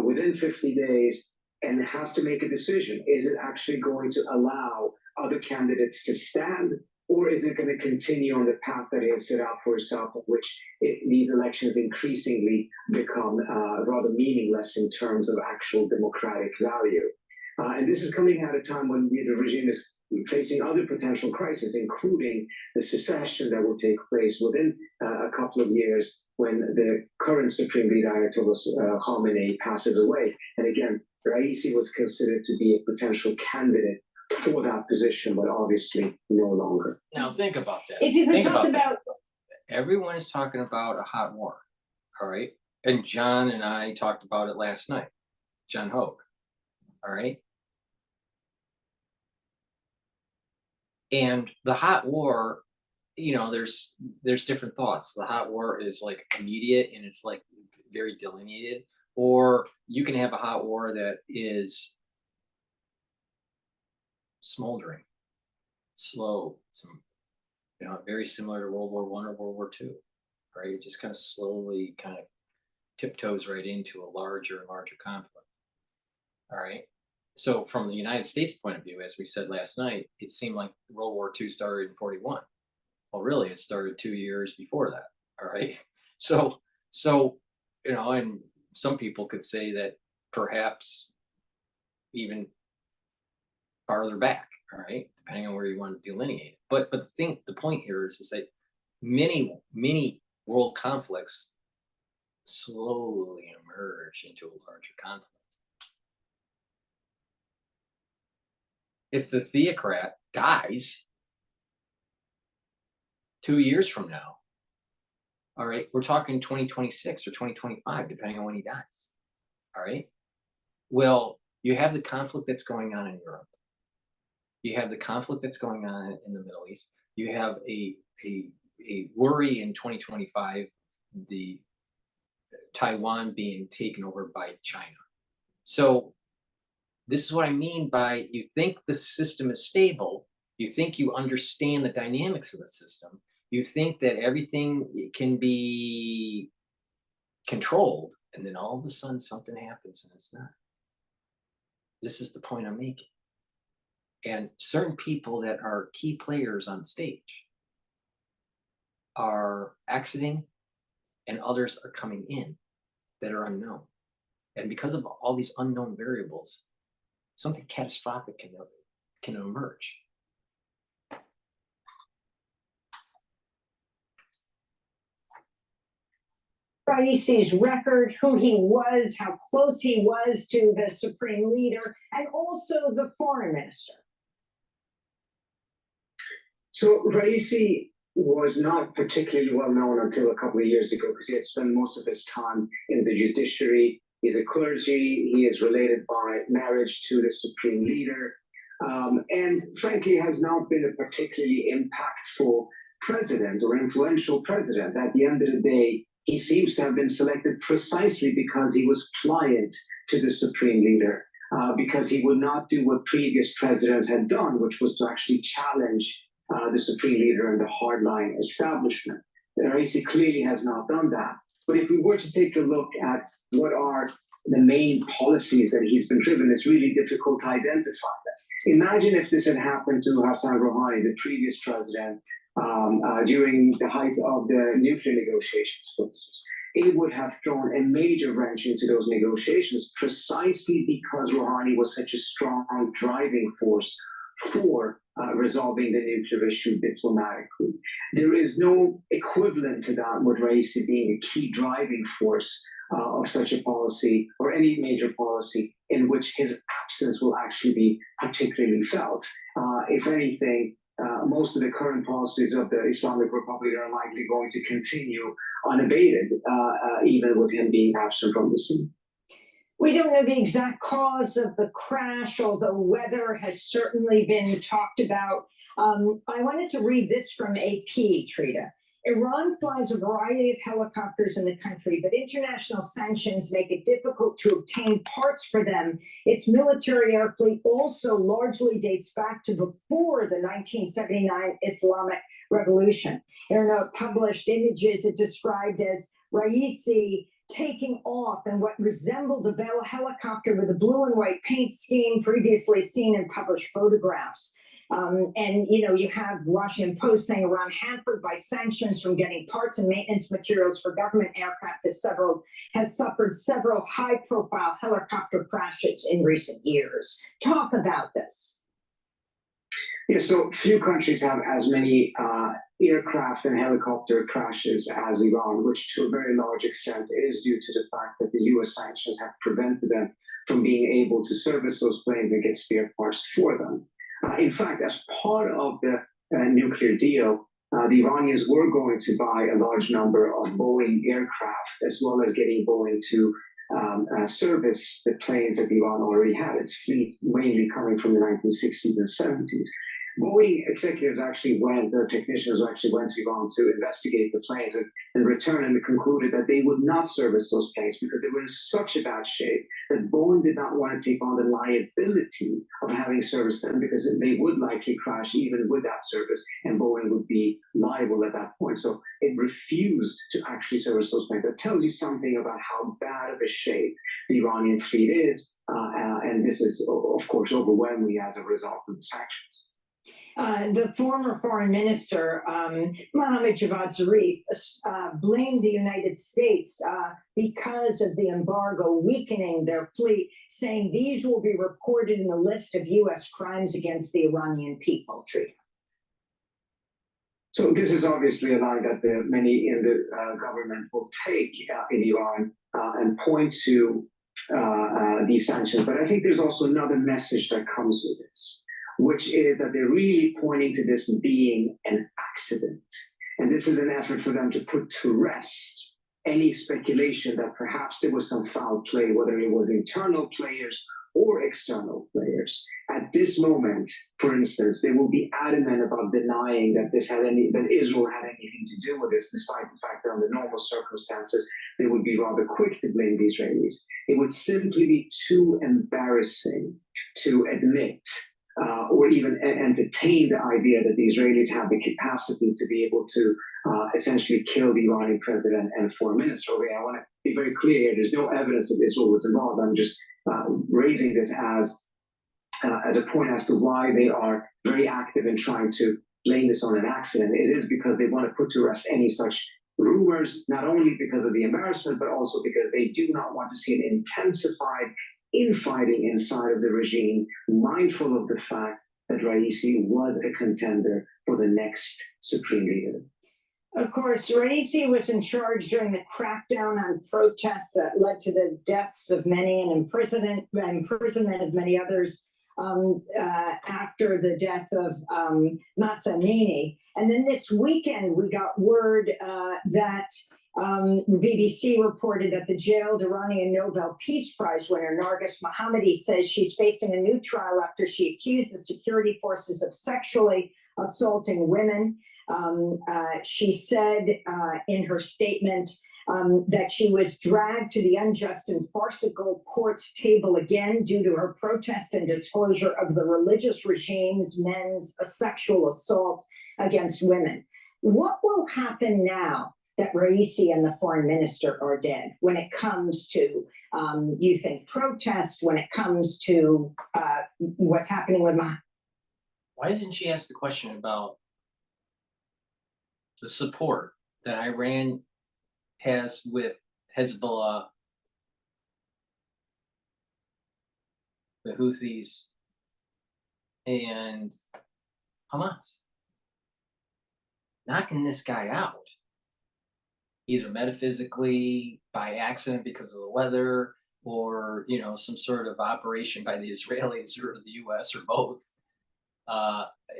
within 50 days, and it has to make a decision. Is it actually going to allow other candidates to stand, or is it going to continue on the path that it has set out for itself, of which these elections increasingly become rather meaningless in terms of actual democratic value? And this is coming at a time when the regime is facing other potential crises, including the secession that will take place within a couple of years when the current Supreme Leader Ayatollah Khamenei passes away. And again, Raisi was considered to be a potential candidate for that position, but obviously no longer. Now think about that. If you could Think talk about that. Everyone is talking about a hot war, all right? And John and I talked about it last night. John Hogue, all right? And the hot war, there's different thoughts. The hot war is like immediate and it's like very delineated, or you can have a hot war that is smoldering, slow, very similar to World War I or World War II, right? It just kind of slowly kind of tiptoes right into a larger and larger conflict, all right? So from the United States point of view, as we said last night, it seemed like World War II started in 41. Well, really, it started 2 years before that, all right? So and some people could say that perhaps even farther back, all right, depending on where you want to delineate it. But the point here is that many world conflicts slowly emerge into a larger conflict. If the theocrat dies 2 years from now, all right, we're talking 2026 or 2025, depending on when he dies, all right? Well, you have the conflict that's going on in Europe. You have the conflict that's going on in the Middle East. You have a worry in 2025, the Taiwan being taken over by China. So this is what I mean by, you think the system is stable, you think you understand the dynamics of the system, you think that everything can be controlled, and then all of a sudden something happens and it's not. This is the point I'm making. And certain people that are key players on stage are exiting, and others are coming in that are unknown. And because of all these unknown variables, something catastrophic can emerge. Raisi's record, who he was, how close he was to the supreme leader, and also the foreign minister. So Raisi was not particularly well known until a couple of years ago because he had spent most of his time in the judiciary. He's a clergy. He is related by marriage to the supreme leader. And frankly, has not been a particularly impactful president or influential president. At the end of the day, he seems to have been selected precisely because he was pliant to the supreme leader, because he would not do what previous presidents had done, which was to actually challenge the supreme leader and the hardline establishment. Raisi clearly has not done that. But if we were to take a look at what are the main policies that he's been driven, it's really difficult to identify them. Imagine if this had happened to Hassan Rouhani, the previous president, during the height of the nuclear negotiations, for instance. It would have thrown a major wrench into those negotiations precisely because Rouhani was such a strong driving force for resolving the nuclear issue diplomatically. There is no equivalent to that with Raisi being a key driving force of such a policy or any major policy in which his absence will actually be particularly felt. If anything, most of the current policies of the Islamic Republic are likely going to continue unabated, even with him being absent from the scene. We don't know the exact cause of the crash, although weather has certainly been talked about. I wanted to read this from AP, Trita. Iran flies a variety of helicopters in the country, but international sanctions make it difficult to obtain parts for them. Its military air fleet also largely dates back to before the 1979 Islamic Revolution. Airnote published images it described as Raisi taking off in what resembled a Bell helicopter with a blue and white paint scheme previously seen in published photographs. And, you know, you have Washington Post saying Iran hampered by sanctions from getting parts and maintenance materials for government aircraft has suffered several high-profile helicopter crashes in recent years. Talk about this. Yeah, so few countries have as many aircraft and helicopter crashes as Iran, which to a very large extent is due to the fact that the US sanctions have prevented them from being able to service those planes and get spare parts for them. In fact, as part of the nuclear deal, the Iranians were going to buy a large number of Boeing aircraft, as well as getting Boeing to service the planes that Iran already had, its fleet mainly coming from the 1960s and 70s. Boeing executives actually their technicians actually went to Iran to investigate the planes and returned and concluded that they would not service those planes because they were in such a bad shape that Boeing did not want to take on the liability of having serviced them because they would likely crash even with that service and Boeing would be liable at that point. So it refused to actually service those planes. That tells you something about how bad of a shape the Iranian fleet is. And this is, of course, overwhelmingly as a result of the sanctions. The former foreign minister, Mohammad Javad Zarif, blamed the United States because of the embargo weakening their fleet, saying these will be recorded in the list of U.S. crimes against the Iranian people. Trita. So this is obviously a line that many in the government will take in Iran and point to these sanctions. But I think there's also another message that comes with this, which is that they're really pointing to this being an accident. And this is an effort for them to put to rest any speculation that perhaps there was some foul play, whether it was internal players or external players. At this moment, for instance, they will be adamant about denying that that Israel had anything to do with this, despite the fact that under normal circumstances, they would be rather quick to blame the Israelis. It would simply be too embarrassing to admit or even entertain the idea that the Israelis have the capacity to be able to essentially kill the Iranian president and foreign minister. Okay, I want to be very clear here. There's no evidence that Israel was involved. I'm just raising this as a point as to why they are very active in trying to blame this on an accident. It is because they want to put to rest any such rumors, not only because of the embarrassment, but also because they do not want to see an intensified infighting inside of the regime, mindful of the fact that Raisi was a contender for the next supreme leader. Of course, Raisi was in charge during the crackdown on protests that led to the deaths of many and imprisonment of many others. after the death of Massanini. And then this weekend, we got word that BBC reported that the jailed Iranian Nobel Peace Prize winner, Narges Mohammadi, says she's facing a new trial after she accused the security forces of sexually assaulting women. She said in her statement that she was dragged to the unjust and farcical court's table again due to her protest and disclosure of the religious regime's men's sexual assault against women. What will happen now that Raisi and the foreign minister are dead when it comes to, you think, protest, when it comes to what's happening with Why didn't she ask the question about the support that Iran has with Hezbollah, the Houthis, and Hamas? Knocking this guy out, either metaphysically, by accident because of the weather, or some sort of operation by the Israelis or the U.S. or both.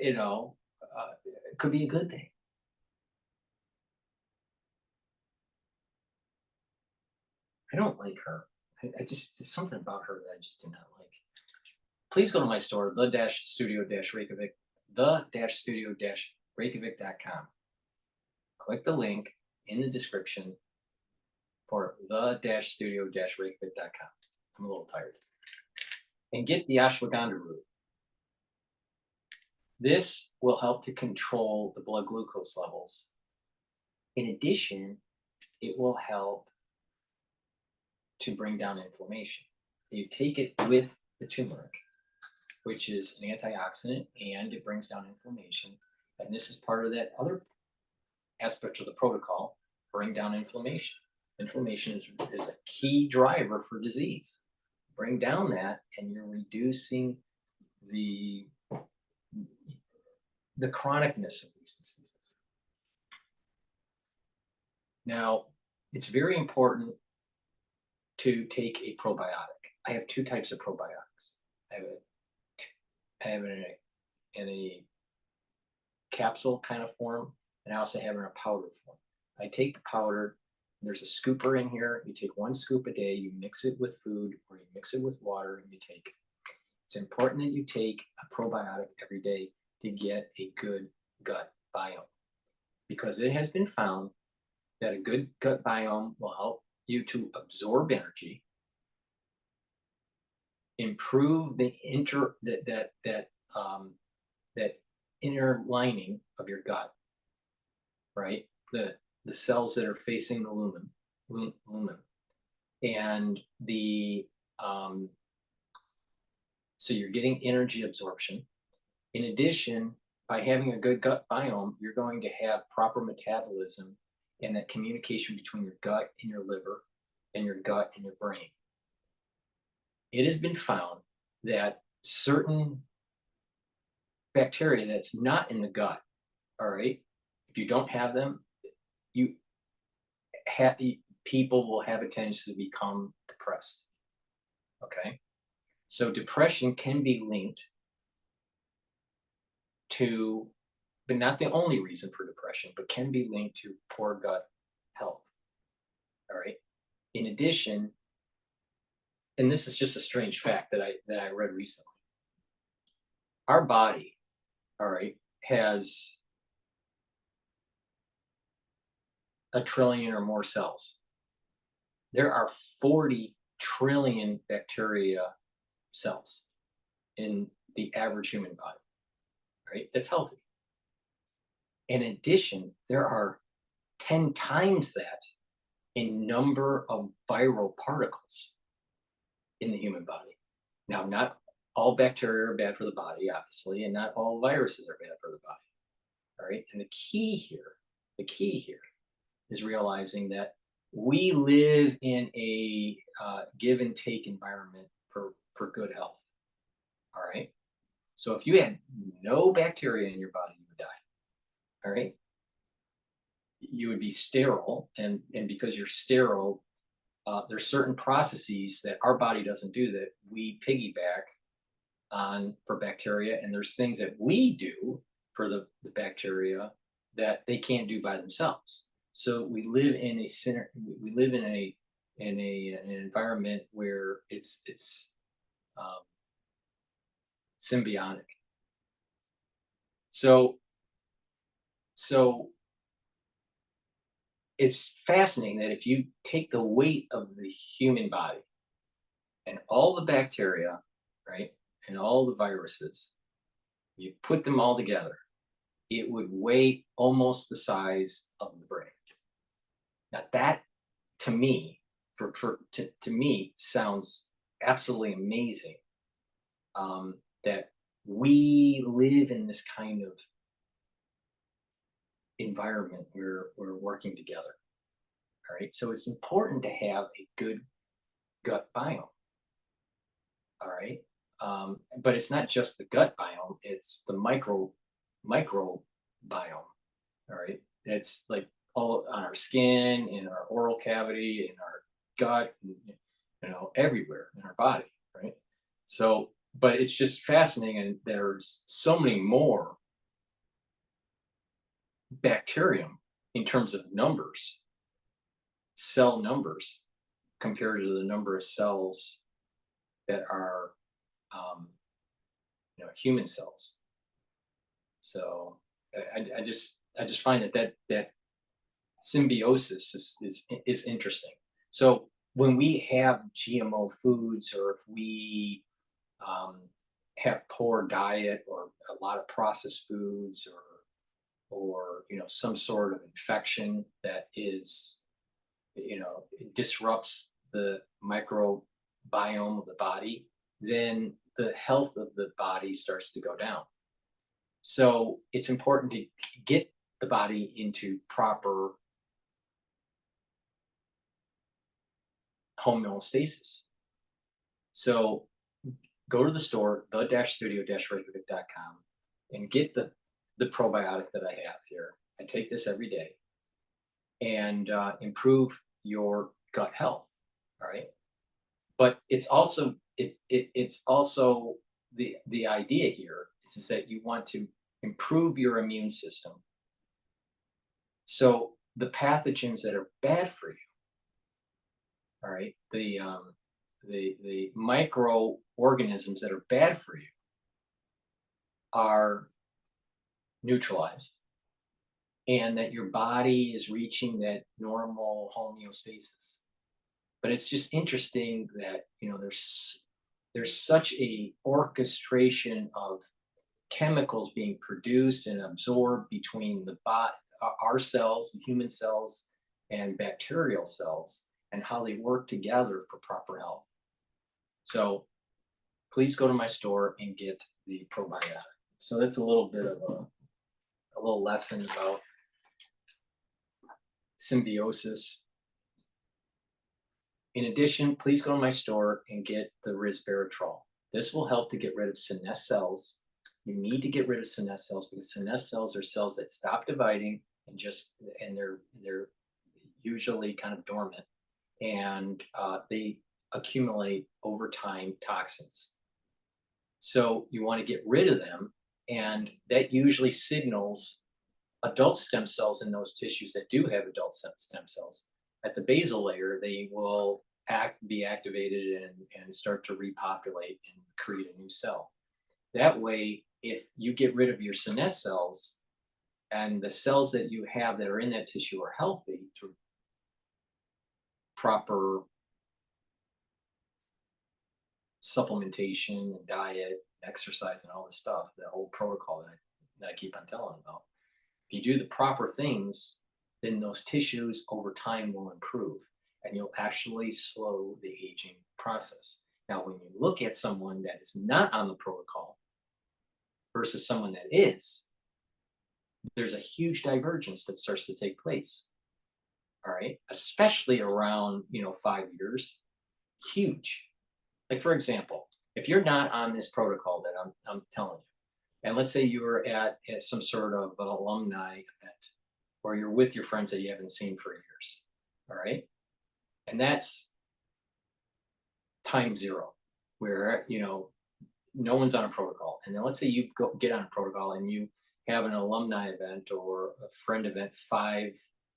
It could be a good thing. I don't like her. I just, there's something about her that I just do not like. Please go to my store, the-studio-reykjavik, the-studio-reykjavik.com. Click the link in the description for the-studio-reykjavik.com. I'm a little tired. And get the ashwagandha root. This will help to control the blood glucose levels. In addition, it will help to bring down inflammation. You take it with the turmeric, which is an antioxidant, and it brings down inflammation. And this is part of that other aspect of the protocol, bring down inflammation. Inflammation is a key driver for disease. Bring down that, and you're reducing the chronicness of these diseases. Now, it's very important to take a probiotic. I have two types of probiotics. I have it in a capsule kind of form, and I also have it in a powder form. I take the powder, there's a scooper in here. You take 1 scoop a day, you mix it with food, or you mix it with water, and you take it. It's important that you take a probiotic every day to get a good gut biome, because it has been found that a good gut biome will help you to absorb energy, improve the that inner lining of your gut, right? The cells that are facing the lumen, and so you're getting energy absorption. In addition, by having a good gut biome, you're going to have proper metabolism and that communication between your gut and your liver, and your gut and your brain. It has been found that certain bacteria that's not in the gut, all right, if you don't have them, people will have a tendency to become depressed. Okay, so depression can be linked to, but not the only reason for depression, but can be linked to poor gut health. All right. In addition, and this is just a strange fact that I read recently. Our body, all right, has 1 trillion or more cells. There are 40 trillion bacteria cells in the average human body, right? That's healthy. In addition, there are 10 times that in number of viral particles in the human body. Now, not all bacteria are bad for the body, obviously, and not all viruses are bad for the body. All right. And the key here is realizing that we live in a give and take environment for good health. All right. So if you had no bacteria in your body, you would die. All right. You would be sterile, and because you're sterile, there's certain processes that our body doesn't do that we piggyback for bacteria, and there's things that we do for the bacteria that they can't do by themselves. So we live in an environment where it's symbiotic. So it's fascinating that if you take the weight of the human body and all the bacteria, right, and all the viruses, you put them all together, it would weigh almost the size of the brain. Now that, to me, to me, sounds absolutely amazing. That we live in this kind of environment where we're working together. All right, so it's important to have a good gut biome. All right, but it's not just the gut biome; it's the microbiome. All right, it's like all on our skin, in our oral cavity, in our gut, you know, everywhere in our body. Right. So, but it's just fascinating, and there's so many more bacterium in terms of numbers, cell numbers, compared to the number of cells that are you know, human cells. So I just find that symbiosis is interesting. So when we have GMO foods, or if we have poor diet, or a lot of processed foods, or you know, some sort of infection that is, you know, it disrupts the microbiome of the body, then the health of the body starts to go down. So it's important to get the body into proper homeostasis. So go to the store, the-studio-reykjavik.com, and get the probiotic that I have here. I take this every day, and improve your gut health. All right, but it's also it's also the idea here is that you want to improve your immune system. So the pathogens that are bad for you, all right, the microorganisms that are bad for you are neutralized, and that your body is reaching that normal homeostasis. But it's just interesting that, you know, there's such a orchestration of chemicals being produced and absorbed between our cells, the human cells, and bacterial cells, and how they work together for proper health. So please go to my store and get the probiotic. So that's a little bit of a little lesson about symbiosis. In addition, please go to my store and get the resveratrol. This will help to get rid of senesced cells. You need to get rid of senesced cells, because senesced cells are cells that stop dividing and they're usually kind of dormant, and they accumulate over time toxins. So you want to get rid of them, and that usually signals adult stem cells in those tissues that do have adult stem cells. At the basal layer, they will be activated and start to repopulate and create a new cell. That way, if you get rid of your senesced cells, and the cells that you have that are in that tissue are healthy through proper supplementation and diet, exercise, and all this stuff, the whole protocol that I keep on telling about. If you do the proper things, then those tissues over time will improve, and you'll actually slow the aging process. Now, when you look at someone that is not on the protocol versus someone that is, there's a huge divergence that starts to take place. All right, especially around 5 years, huge. Like, for example, if you're not on this protocol that I'm telling you, and let's say you were at some sort of an alumni event, or you're with your friends that you haven't seen for years, all right, and that's time zero, where no one's on a protocol. And then let's say you get on a protocol and you have an alumni event or a friend event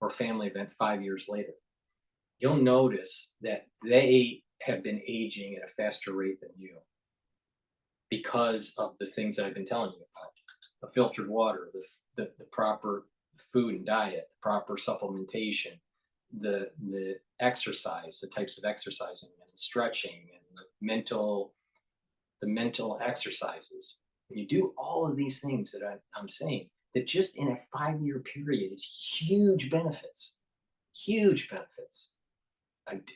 or family event 5 years later. You'll notice that they have been aging at a faster rate than you because of the things that I've been telling you about. The filtered water, the proper food and diet, the proper supplementation, the exercise, the types of exercising and stretching and the mental exercises. When you do all of these things that I'm saying, that just in a 5-year period is huge benefits,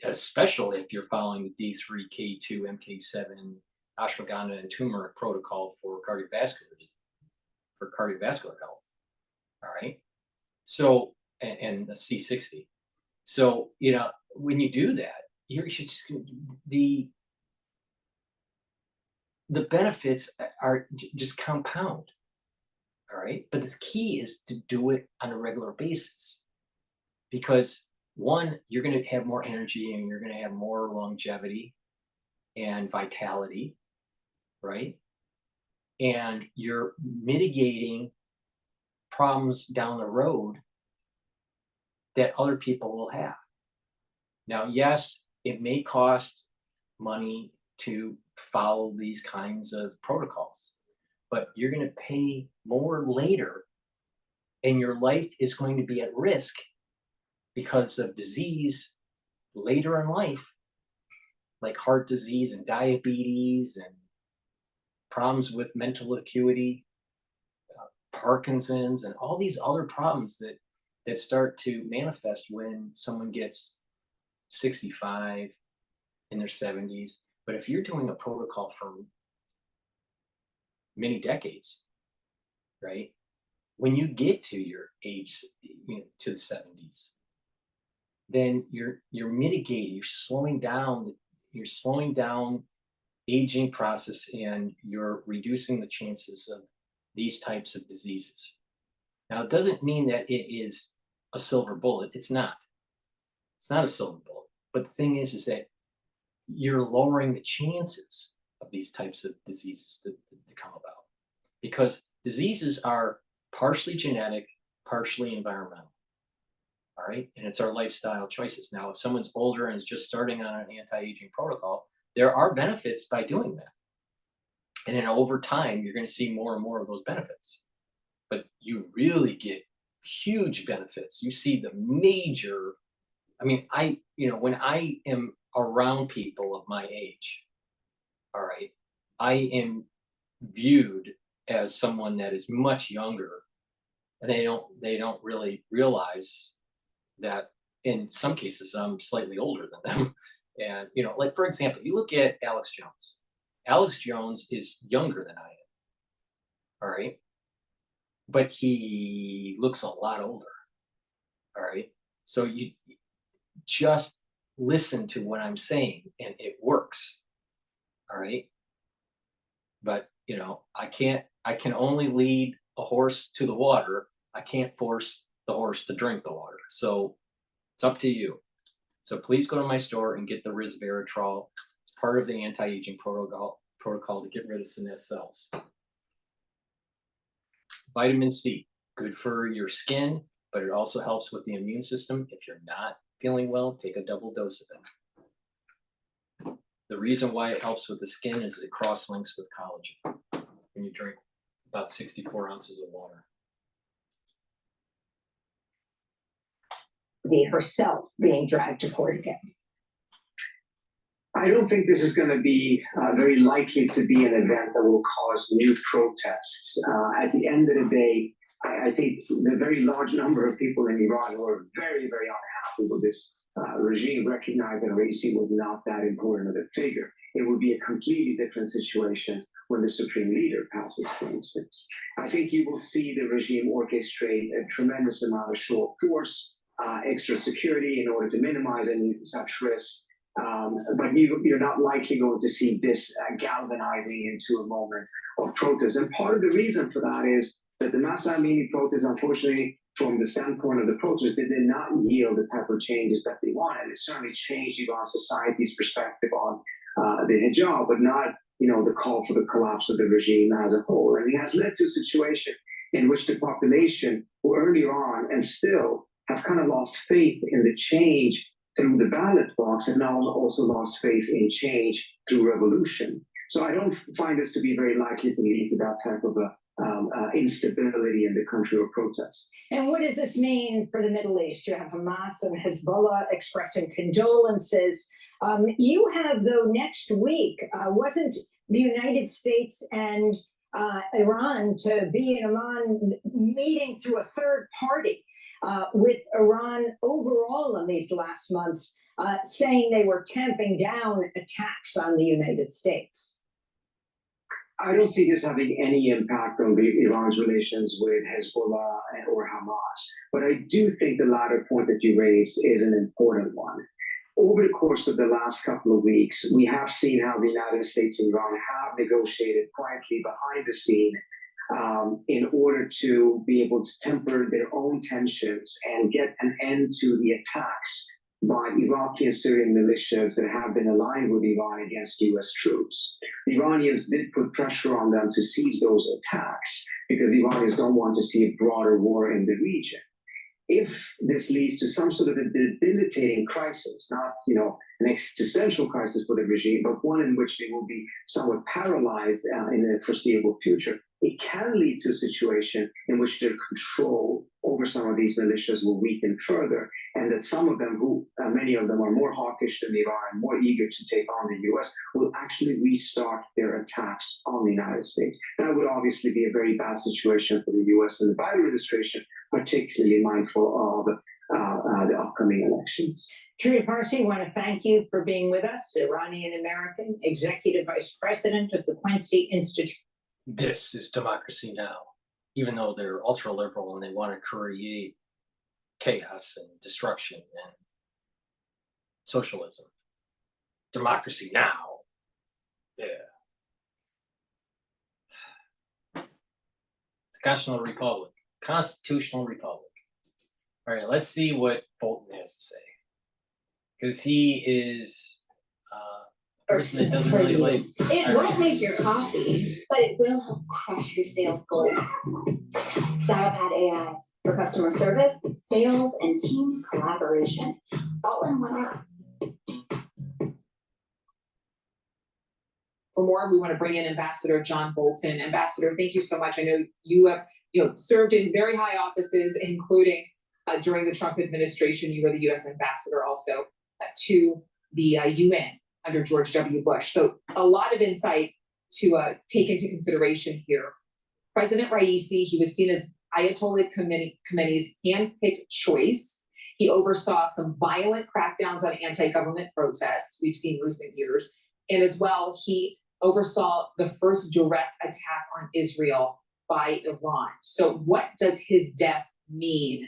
especially if you're following the D3, K2, MK7, ashwagandha, and turmeric protocol for cardiovascular health. All right. So, and the C60. So, when you do that, you're just the benefits are just compound. All right. But the key is to do it on a regular basis, because one, you're going to have more energy and you're going to have more longevity and vitality, right? And you're mitigating problems down the road that other people will have. Now, yes, it may cost money to follow these kinds of protocols, but you're going to pay more later, and your life is going to be at risk because of disease later in life, like heart disease and diabetes and problems with mental acuity, Parkinson's, and all these other problems that start to manifest when someone gets 65 in their 70s. But if you're doing a protocol for many decades, right? When you get to your age, to the 70s, then you're mitigating, you're slowing down aging process, and you're reducing the chances of these types of diseases. Now, it doesn't mean that it is a silver bullet. It's not. It's not a silver bullet. But the thing is that you're lowering the chances of these types of diseases to come about, because diseases are partially genetic, partially environmental. All right. And it's our lifestyle choices. Now, if someone's older and is just starting on an anti-aging protocol, there are benefits by doing that. And then over time, you're going to see more and more of those benefits. But you really get huge benefits. You see the major, when I am around people of my age, all right, I am viewed as someone that is much younger, and they don't really realize that in some cases I'm slightly older than them. And like, for example, you look at Alex Jones. Alex Jones is younger than I am, all right, but he looks a lot older. All right, so you just listen to what I'm saying and it works. All right, but I can only lead a horse to the water. I can't force the horse to drink the water. So it's up to you. So please go to my store and get the resveratrol. It's part of the anti-aging protocol to get rid of senescent cells. Vitamin C, good for your skin, but it also helps with the immune system. If you're not feeling well, take a double dose of it. The reason why it helps with the skin is it cross-links with collagen when you drink about 64 ounces of water. Herself being dragged to court again. I don't think this is going to be very likely to be an event that will cause new protests. At the end of the day, I think the very large number of people in Iran who are very, very unhappy with this regime recognize that Raisi was not that important of a figure. It would be a completely different situation when the supreme leader passes, for instance. I think you will see the regime orchestrate a tremendous amount of show of force, extra security in order to minimize any such risk. But you're not likely going to see this galvanizing into a moment of protest. And part of the reason for that is that the Mahsa Amini protest, unfortunately, from the standpoint of the protest, they did not yield the type of changes that they wanted. It certainly changed Iran society's perspective on the hijab, but not the call for the collapse of the regime as a whole. And it has led to a situation in which the population, who earlier on and still have kind of lost faith in the change through the ballot box, have now also lost faith in change through revolution. So I don't find this to be very likely to lead to that type of instability in the country or protest. And what does this mean for the Middle East? You have Hamas and Hezbollah expressing condolences. You have, though, next week, wasn't the United States and Iran to be in Amman meeting through a third party with Iran overall in these last months, saying they were tamping down attacks on the United States? I don't see this having any impact on Iran's relations with Hezbollah or Hamas. But I do think the latter point that you raised is an important one. Over the course of the last couple of weeks, we have seen how the United States and Iran have negotiated quietly behind the scene in order to be able to temper their own tensions and get an end to the attacks by Iraqi and Syrian militias that have been aligned with Iran against U.S. troops. The Iranians did put pressure on them to cease those attacks because the Iranians don't want to see a broader war in the region. If this leads to some sort of a debilitating crisis, not an existential crisis for the regime, but one in which they will be somewhat paralyzed in the foreseeable future, it can lead to a situation in which their control over some of these militias will weaken further, and that some of them, many of them are more hawkish than Iran, more eager to take on the U.S., will actually restart their attacks on the United States. That would obviously be a very bad situation for the U.S. and the Biden administration, particularly mindful of the upcoming elections. Trita Parsi, want to thank you for being with us, Iranian American, Executive Vice President of the Quincy Institute. This is Democracy Now! Even though they're ultra liberal and they want to create chaos and destruction and socialism. Democracy Now! Yeah. It's a constitutional republic. Constitutional republic. All right, let's see what Bolton has to say. Because he is a person that doesn't really like. It won't make your coffee, but it will help crush your sales goals. Dialpad AI for customer service, sales, and team collaboration. All in one app. For more, we want to bring in Ambassador John Bolton. Ambassador, thank you so much. I know you have served in very high offices, including during the Trump administration. You were the U.S. ambassador also to the UN under George W. Bush. So a lot of insight to take into consideration here. President Raisi, he was seen as Ayatollah Khomeini's handpicked choice. He oversaw some violent crackdowns on anti-government protests we've seen in recent years. And as well, he oversaw the first direct attack on Israel by Iran. So what does his death mean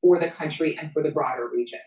for the country and for the broader region?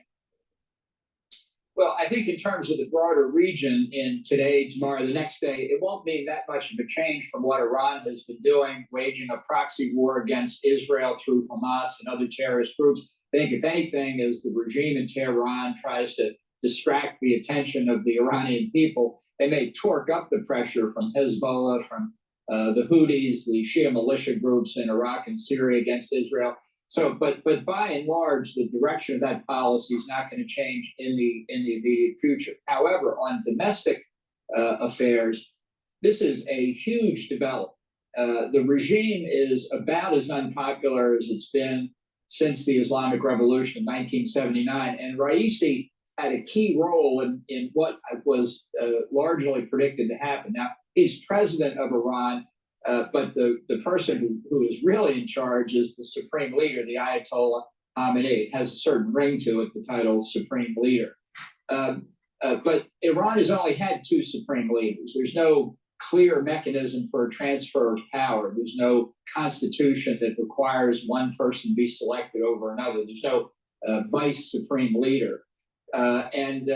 Well, I think in terms of the broader region, in today, tomorrow, the next day, it won't mean that much of a change from what Iran has been doing, waging a proxy war against Israel through Hamas and other terrorist groups. I think, if anything, as the regime in Tehran tries to distract the attention of the Iranian people, they may torque up the pressure from Hezbollah, from the Houthis, the Shia militia groups in Iraq and Syria against Israel. So, but by and large, the direction of that policy is not going to change in the immediate future. However, on domestic affairs, this is a huge development. The regime is about as unpopular as it's been since the Islamic Revolution in 1979, and Raisi had a key role in what was largely predicted to happen. Now, he's president of Iran. But the person who is really in charge is the supreme leader, the Ayatollah Khamenei. It has a certain ring to it, the title supreme leader. But Iran has only had two supreme leaders. There's no clear mechanism for a transfer of power. There's no constitution that requires one person be selected over another. There's no vice supreme leader. And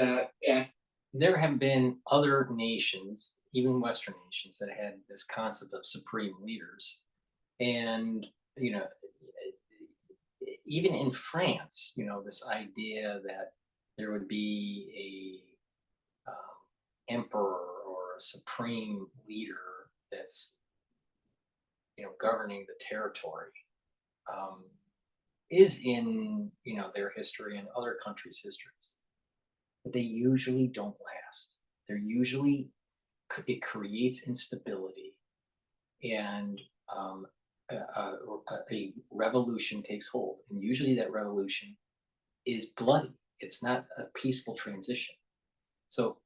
there have been other nations, even Western nations, that had this concept of supreme leaders. And, even in France, this idea that there would be a emperor or or a supreme leader that's, governing the territory, is in, their history and other countries' histories. But they usually don't last. They're usually, it creates instability, and a revolution takes hold. And usually that revolution is bloody. It's not a peaceful transition. So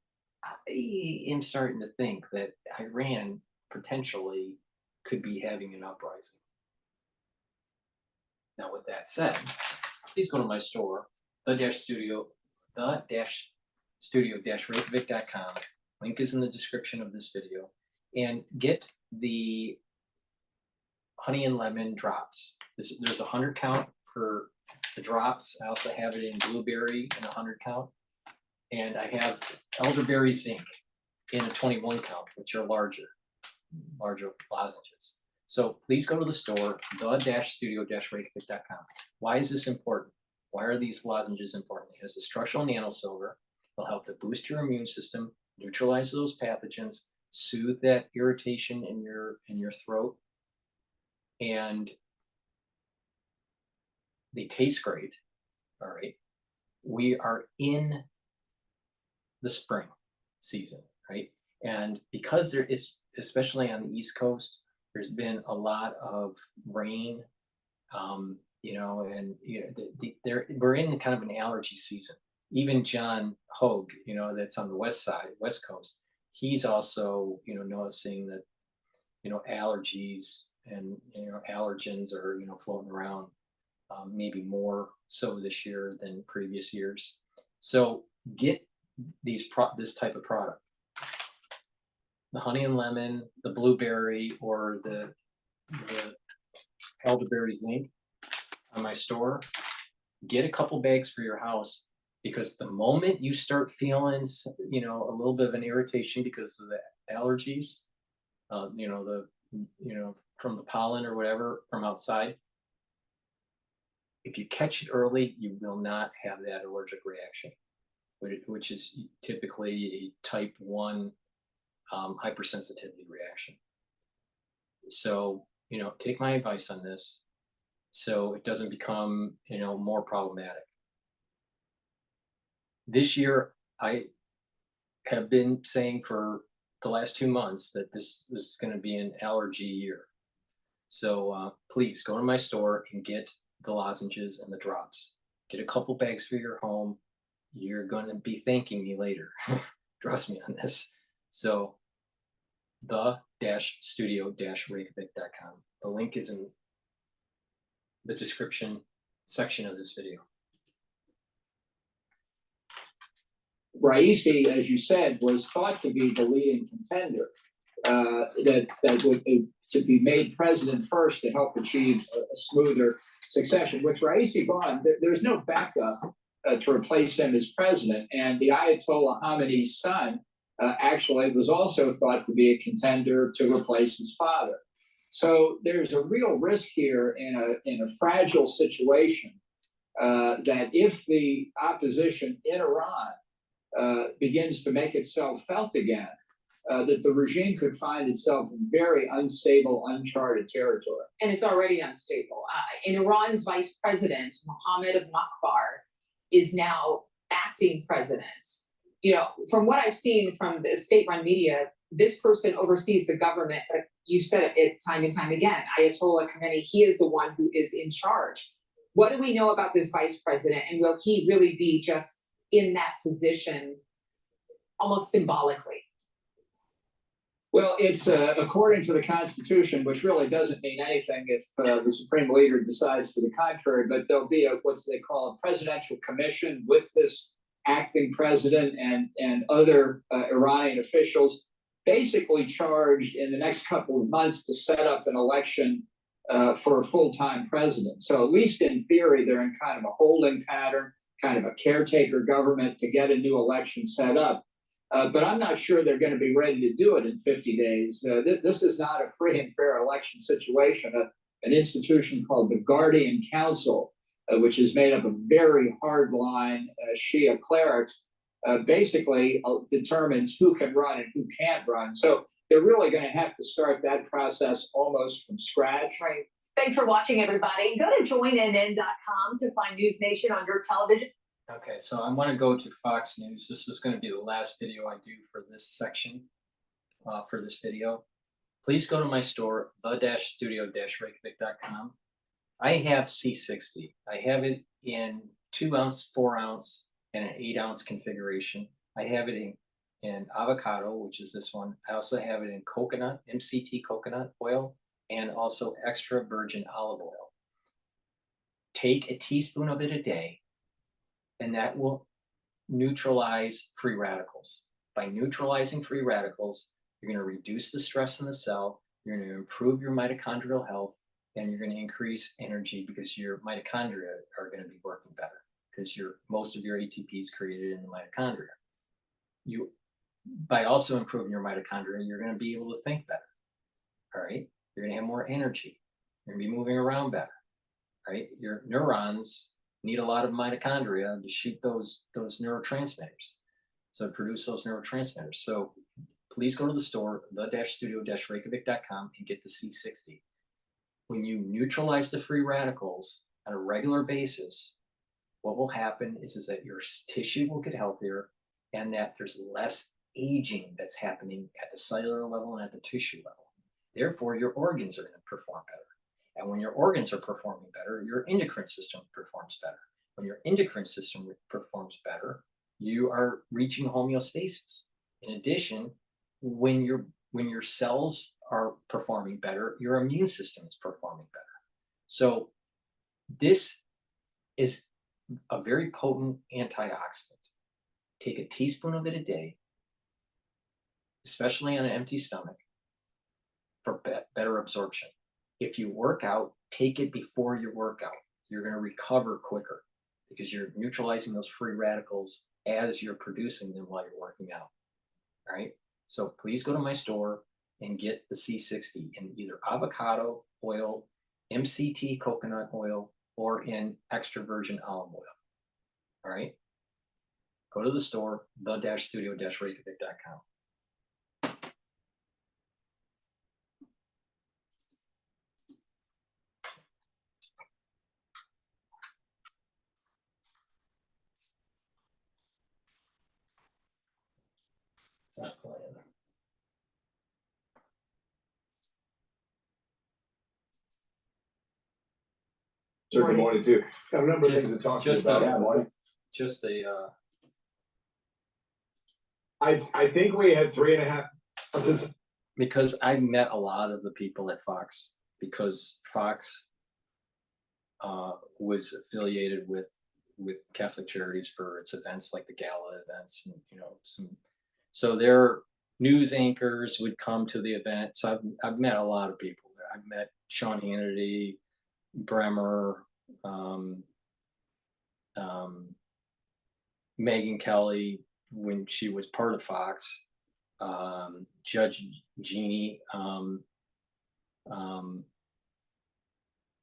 I am starting to think that Iran potentially could be having an uprising. Now, with that said, please go to my store, the-studio-reykjavik.com. Link is in the description of this video, and get the honey and lemon drops. There's 100 count for the drops. I also have it in blueberry in 100 count, and I have elderberry zinc in a 21 count, which are larger lozenges. So please go to the store, the-studio-reykjavik.com. Why is this important? Why are these lozenges important? It has the structural nanosilver. They'll help to boost your immune system, neutralize those pathogens, soothe that irritation in your throat, and they taste great. All right. We are in the spring season, right? And because it's especially on the East Coast, there's been a lot of rain, we're in kind of an allergy season. Even John Hogue, that's on the West Coast, he's also, noticing that, allergies and, allergens are, floating around, maybe more so this year than previous years. So get this type of product. The honey and lemon, the blueberry, or the elderberry zinc on my store. Get a couple bags for your house, because the moment you start feeling, a little bit of an irritation because of the allergies, from the pollen or whatever from outside, if you catch it early, you will not have that allergic reaction, which is typically a type 1 hypersensitivity reaction. So, take my advice on this so it doesn't become, more problematic. This year, I have been saying for the last 2 months that this is going to be an allergy year. So please go to my store and get the lozenges and the drops. Get a couple bags for your home. You're going to be thanking me later. Trust me on this. So the-studio-reykjavik.com. The link is in the description section of this video. Raisi, as you said, was thought to be the leading contender that would to be made president first to help achieve a smoother succession. With Raisi gone, there's no backup to replace him as president. And the Ayatollah Khamenei's son actually was also thought to be a contender to replace his father. So there's a real risk here in a fragile situation that if the opposition in Iran begins to make itself felt again, that the regime could find itself in very unstable, uncharted territory. And it's already unstable. In Iran's vice president, Mohammed Akbar, is now acting president. From what I've seen from the state-run media, this person oversees the government. But you said it time and time again, Ayatollah Khamenei, he is the one who is in charge. What do we know about this vice president, and will he really be just in that position almost symbolically? Well, it's according to the Constitution, which really doesn't mean anything if the Supreme Leader decides to the contrary, but there'll be what they call a presidential commission with this acting president and other Iranian officials, basically charged in the next couple of months to set up an election for a full-time president. So at least in theory, they're in kind of a holding pattern, kind of a caretaker government to get a new election set up. But I'm not sure they're going to be ready to do it in 50 days. This is not a free and fair election situation. An institution called the Guardian Council, which is made up of very hardline Shia clerics, basically determines who can run and who can't run. So they're really going to have to start that process almost from scratch. Right. Thanks for watching, everybody. Go to joinnn.com to find News Nation on your television. Okay, so I want to go to Fox News. This is going to be the last video I do for this section, for this video. Please go to my store, the-studio-reykjavik.com. I have C60. I have it in 2 ounce, 4 ounce, and an 8 ounce configuration. I have it in avocado, which is this one. I also have it in coconut, MCT coconut oil, and also extra virgin olive oil. Take a teaspoon of it a day, and that will neutralize free radicals. By neutralizing free radicals, you're going to reduce the stress in the cell, you're going to improve your mitochondrial health, and you're going to increase energy because your mitochondria are going to be working better because most of your ATP is created in the mitochondria. By also improving your mitochondria, you're going to be able to think better. All right, you're going to have more energy. You're going to be moving around better. Right, your neurons need a lot of mitochondria to shoot those neurotransmitters, so to produce those neurotransmitters. So please go to the store, the-studio-reykjavik.com, and get the C60. When you neutralize the free radicals on a regular basis, what will happen is that your tissue will get healthier and that there's less aging that's happening at the cellular level and at the tissue level. Therefore, your organs are going to perform better. And when your organs are performing better, your endocrine system performs better. When your endocrine system performs better, you are reaching homeostasis. In addition, when your cells are performing better, your immune system is performing better. So this is a very potent antioxidant. Take a teaspoon of it a day, especially on an empty stomach, for better absorption. If you work out, take it before your workout. You're going to recover quicker because you're neutralizing those free radicals as you're producing them while you're working out. All right. So please go to my store and get the C60 in either avocado oil, MCT coconut oil, or in extra virgin olive oil. All right. Go to the store, the-studio-reykjavik.com. Sir, good morning too. I have a number of things to talk to you about. I think we had 3.5. Because I met a lot of the people at Fox, because Fox was affiliated with Catholic Charities for its events like the gala events, and so their news anchors would come to the event. So I've met a lot of people. I've met Sean Hannity, Bremer, Megyn Kelly when she was part of Fox, Judge Jeannie,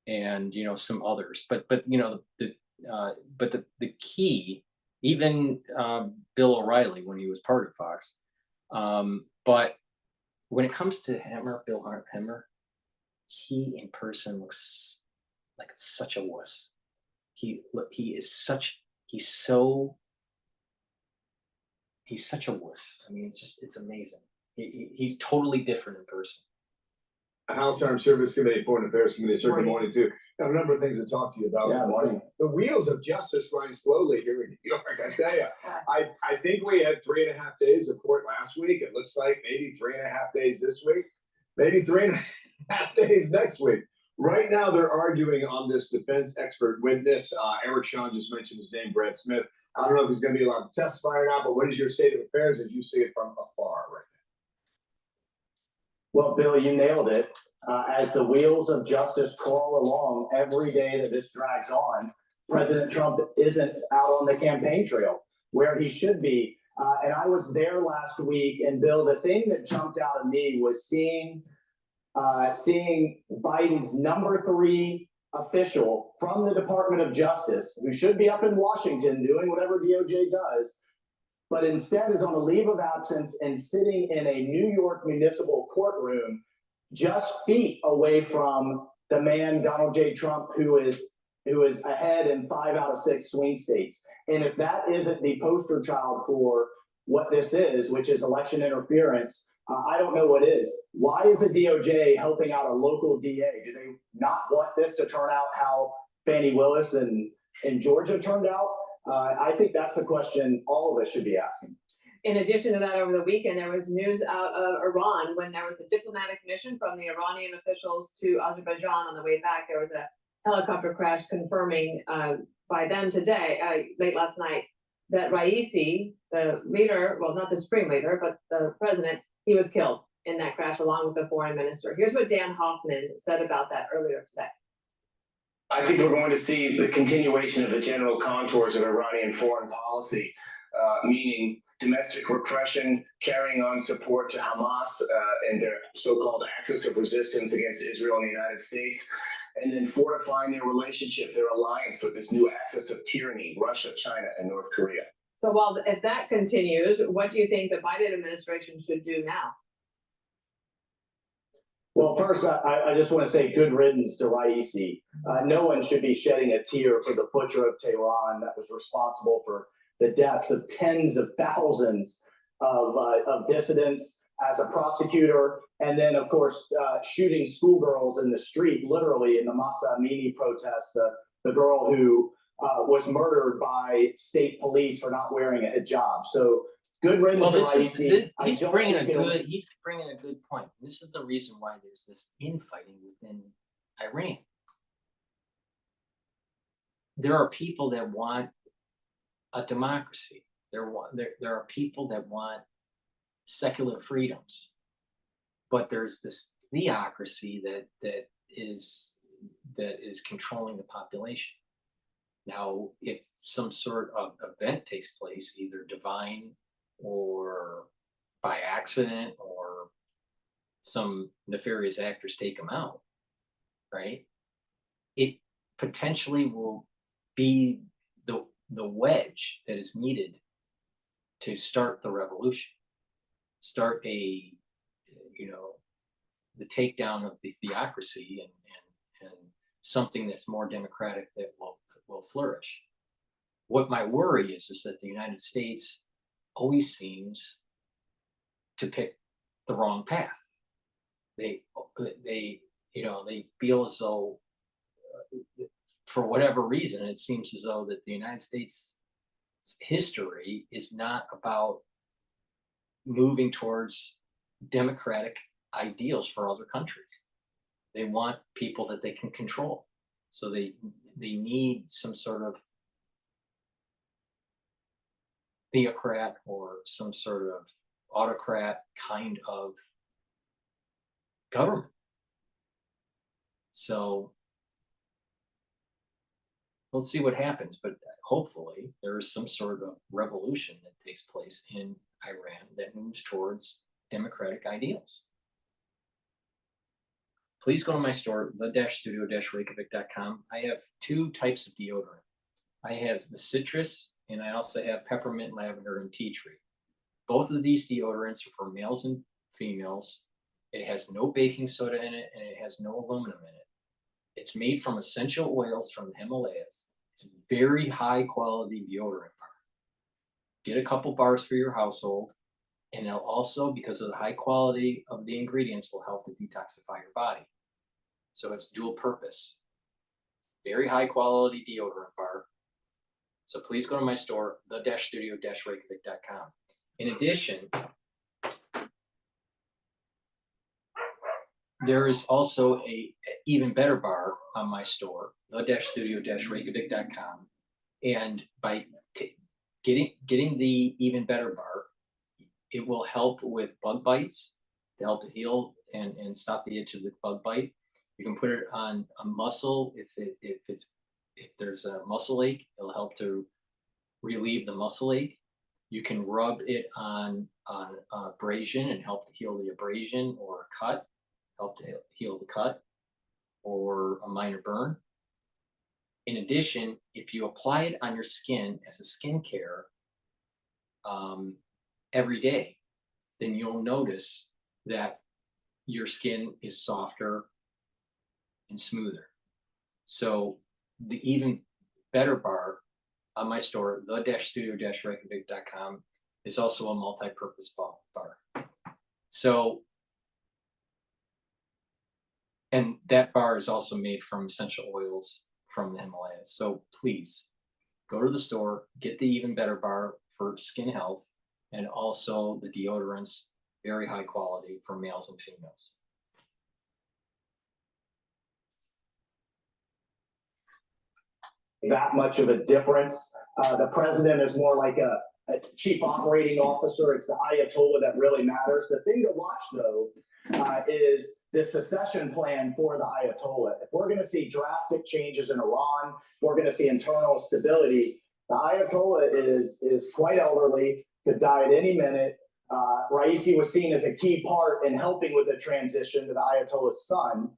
and some others. But the key, even Bill O'Reilly when he was part of Fox. But when it comes to Bill Hemmer, he in person looks like such a wuss. He's such a wuss. I mean, it's amazing. He's totally different in person. House Armed Service Committee, Foreign Affairs Committee, sir, good morning too. I have a number of things to talk to you about. Yeah, morning. The wheels of justice grind slowly here in New York, I tell you. I think we had 3.5 days of court last week. It looks like maybe 3.5 days this week, maybe 3.5 days next week. Right now, they're arguing on this defense expert witness. Eric Sean just mentioned his name, Brad Smith. I don't know if he's going to be allowed to testify or not, but what is your state of affairs as you see it from afar right now? Well, Bill, you nailed it. As the wheels of justice crawl along every day that this drags on, President Trump isn't out on the campaign trail where he should be. And I was there last week, and Bill, the thing that jumped out at me was seeing Biden's number 3 official from the Department of Justice, who should be up in Washington doing whatever DOJ does, but instead is on a leave of absence and sitting in a New York municipal courtroom just feet away from the man, Donald J. Trump, who is ahead in 5 out of 6 swing states. And if that isn't the poster child for what this is, which is election interference, I don't know what is. Why is the DOJ helping out a local DA? Do they not want this to turn out how Fani Willis in Georgia turned out? I think that's the question all of us should be asking. In addition to that, over the weekend, there was news out of Iran when there was a diplomatic mission from the Iranian officials to Azerbaijan on the way back. There was a helicopter crash confirming by them today, late last night, that Raisi, the leader, well, not the supreme leader, but the president, he was killed in that crash along with the foreign minister. Here's what Dan Hoffman said about that earlier today. I think we're going to see the continuation of the general contours of Iranian foreign policy, meaning domestic repression, carrying on support to Hamas and their so-called axis of resistance against Israel and the United States, and then fortifying their relationship, their alliance with this new axis of tyranny, Russia, China, and North Korea. So while if that continues, what do you think the Biden administration should do now? Well, first, I just want to say good riddance to Raisi. No one should be shedding a tear for the butcher of Tehran that was responsible for the deaths of tens of thousands of dissidents as a prosecutor. And then, of course, shooting schoolgirls in the street, literally in the Masa Amini protest, the girl who was murdered by state police for not wearing a hijab. So good riddance to Raisi. He's bringing a good point. This is the reason why there's this infighting within Iran. There are people that want a democracy. There are people that want secular freedoms, but there's this theocracy that is controlling the population. Now, if some sort of event takes place, either divine or by accident, or some nefarious actors take them out, right? It potentially will be the wedge that is needed to start the revolution, start the takedown of the theocracy and something that's more democratic that will flourish. What my worry is that the United States always seems to pick the wrong path. They feel as though, for whatever reason, it seems as though that the United States history is not about moving towards democratic ideals for other countries. They want people that they can control. So they need some sort of theocrat or some sort of autocrat kind of government. So we'll see what happens, but hopefully there is some sort of revolution that takes place in Iran that moves towards democratic ideals. Please go to my store, the-studio-reykjavik.com. I have 2 types of deodorant. I have the citrus, and I also have peppermint, lavender, and tea tree. Both of these deodorants are for males and females. It has no baking soda in it, and it has no aluminum in it. It's made from essential oils from the Himalayas. It's a very high quality deodorant bar. Get a couple bars for your household, and it'll also, because of the high quality of the ingredients, will help to detoxify your body. So it's dual purpose. Very high quality deodorant bar. So please go to my store, the-studio-reykjavik.com. In addition, there is also a even better bar on my store, the-studio-reykjavik.com. And by getting the even better bar, it will help with bug bites, to help to heal and stop the itch of the bug bite. You can put it on a muscle if there's a muscle ache, it'll help to relieve the muscle ache. You can rub it on abrasion and help to heal the abrasion, or a cut, help to heal the cut, or a minor burn. In addition, if you apply it on your skin as a skincare every day, then you'll notice that your skin is softer and smoother. So the even better bar on my store, the-studio-reykjavik.com, is also a multi-purpose bar. So, and that bar is also made from essential oils from the Himalayas. So please go to the store, get the even better bar for skin health, and also the deodorants, very high quality for males and females. That much of a difference. The president is more like a chief operating officer. It's the Ayatollah that really matters. The thing to watch, though, is the secession plan for the Ayatollah. If we're going to see drastic changes in Iran, if we're going to see internal stability, the Ayatollah is quite elderly, could die at any minute. Raisi was seen as a key part in helping with the transition to the Ayatollah's son.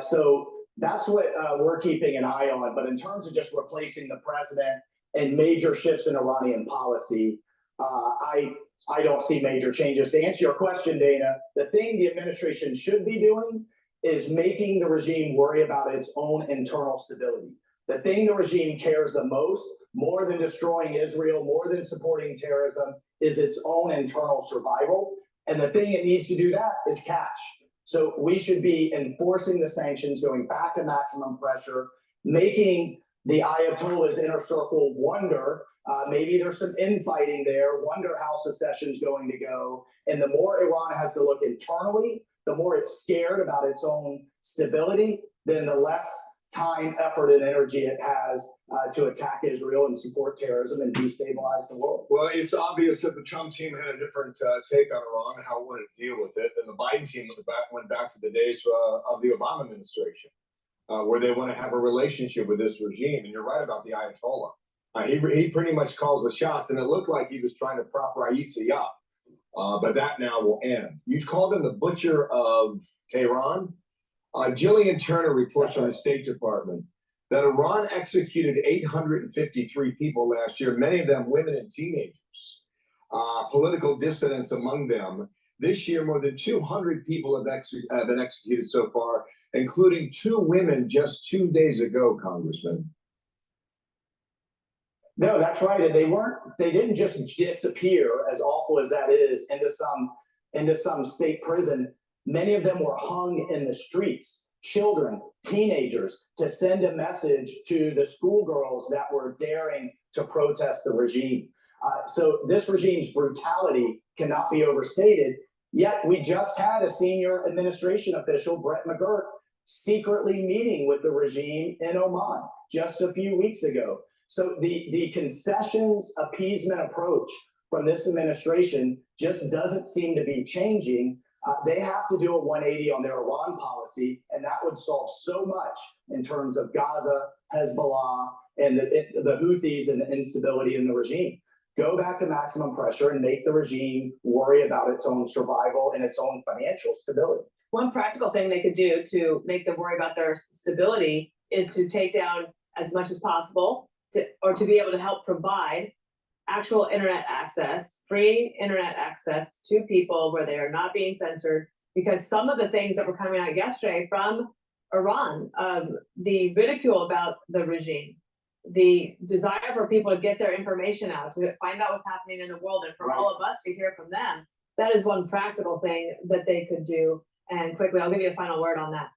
So that's what we're keeping an eye on. But in terms of just replacing the president and major shifts in Iranian policy, I don't see major changes. To answer your question, Dana, the thing the administration should be doing is making the regime worry about its own internal stability. The thing the regime cares the most, more than destroying Israel, more than supporting terrorism, is its own internal survival. And the thing it needs to do that is cash. So we should be enforcing the sanctions, going back to maximum pressure, making the Ayatollah's inner circle wonder, maybe there's some infighting there, wonder how secession's going to go. And the more Iran has to look internally, the more it's scared about its own stability, then the less time, effort, and energy it has to attack Israel and support terrorism and destabilize the world. Well, it's obvious that the Trump team had a different take on Iran and how it wanted to deal with it. And the Biden team went back to the days of the Obama administration, where they want to have a relationship with this regime. And you're right about the Ayatollah. He pretty much calls the shots, and it looked like he was trying to prop Raisi up. But that now will end. You called him the butcher of Tehran. Jillian Turner reports from the State Department that Iran executed 853 people last year, many of them women and teenagers, political dissidents among them. This year, more than 200 people have been executed so far, including 2 women just 2 days ago, Congressman. No, that's right. And they didn't just disappear, as awful as that is, into some state prison. Many of them were hung in the streets, children, teenagers, to send a message to the schoolgirls that were daring to protest the regime. So this regime's brutality cannot be overstated. Yet we just had a senior administration official, Brett McGirt, secretly meeting with the regime in Oman just a few weeks ago. So the concessions appeasement approach from this administration just doesn't seem to be changing. They have to do a 180 on their Iran policy, and that would solve so much in terms of Gaza, Hezbollah, and the Houthis and the instability in the regime. Go back to maximum pressure and make the regime worry about its own survival and its own financial stability. One practical thing they could do to make them worry about their stability is to take down as much as possible to be able to help provide actual internet access, free internet access to people where they are not being censored. Because some of the things that were coming out yesterday from Iran, the ridicule about the regime, the desire for people to get their information out, to find out what's happening in the world, and for all of us to hear from them, that is one practical thing that they could do. And quickly, I'll give you a final word on that.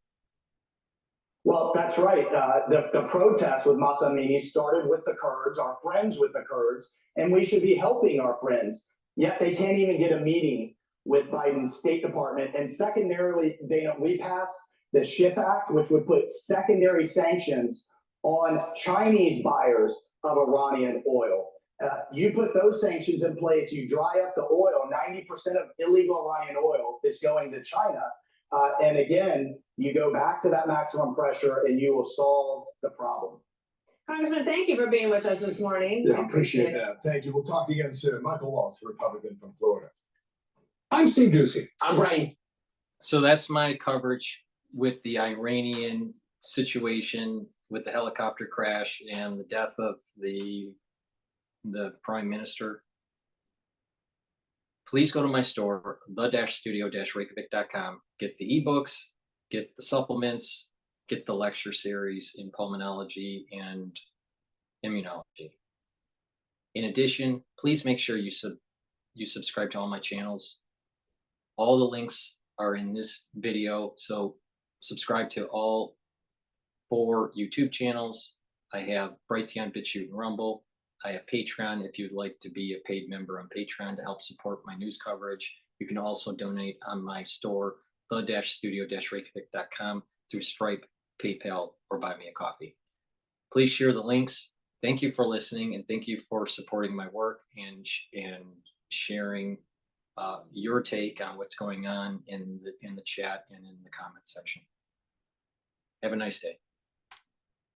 Well, that's right. The protests with Masa Amini started with the Kurds, our friends with the Kurds, and we should be helping our friends. Yet they can't even get a meeting with Biden's State Department. And secondarily, Dana, we passed the SHIP Act, which would put secondary sanctions on Chinese buyers of Iranian oil. You put those sanctions in place, you dry up the oil. 90% of illegal Iranian oil is going to China. And again, you go back to that maximum pressure and you will solve the problem. Congressman, thank you for being with us this morning. Yeah, I appreciate that. Thank you. We'll talk again soon. Michael Waltz, Republican from Florida. I'm Steve Ducey. I'm Brian. So that's my coverage with the Iranian situation, with the helicopter crash and the death of the prime minister. please go to my store, the-studio-reykjavik.com, get the ebooks, get the supplements, get the lecture series in pulmonology and immunology. In addition, please make sure you subscribe to all my channels. All the links are in this video, so subscribe to all 4 YouTube channels. I have Brighteon, Bitchute, and Rumble. I have Patreon if you'd like to be a paid member on Patreon to help support my news coverage. You can also donate on my store, the-studio-reykjavik.com, through Stripe, PayPal, or Buy Me a Coffee. Please share the links. Thank you for listening, and thank you for supporting my work and sharing your take on what's going on in the chat and in the comments section. Have a nice day.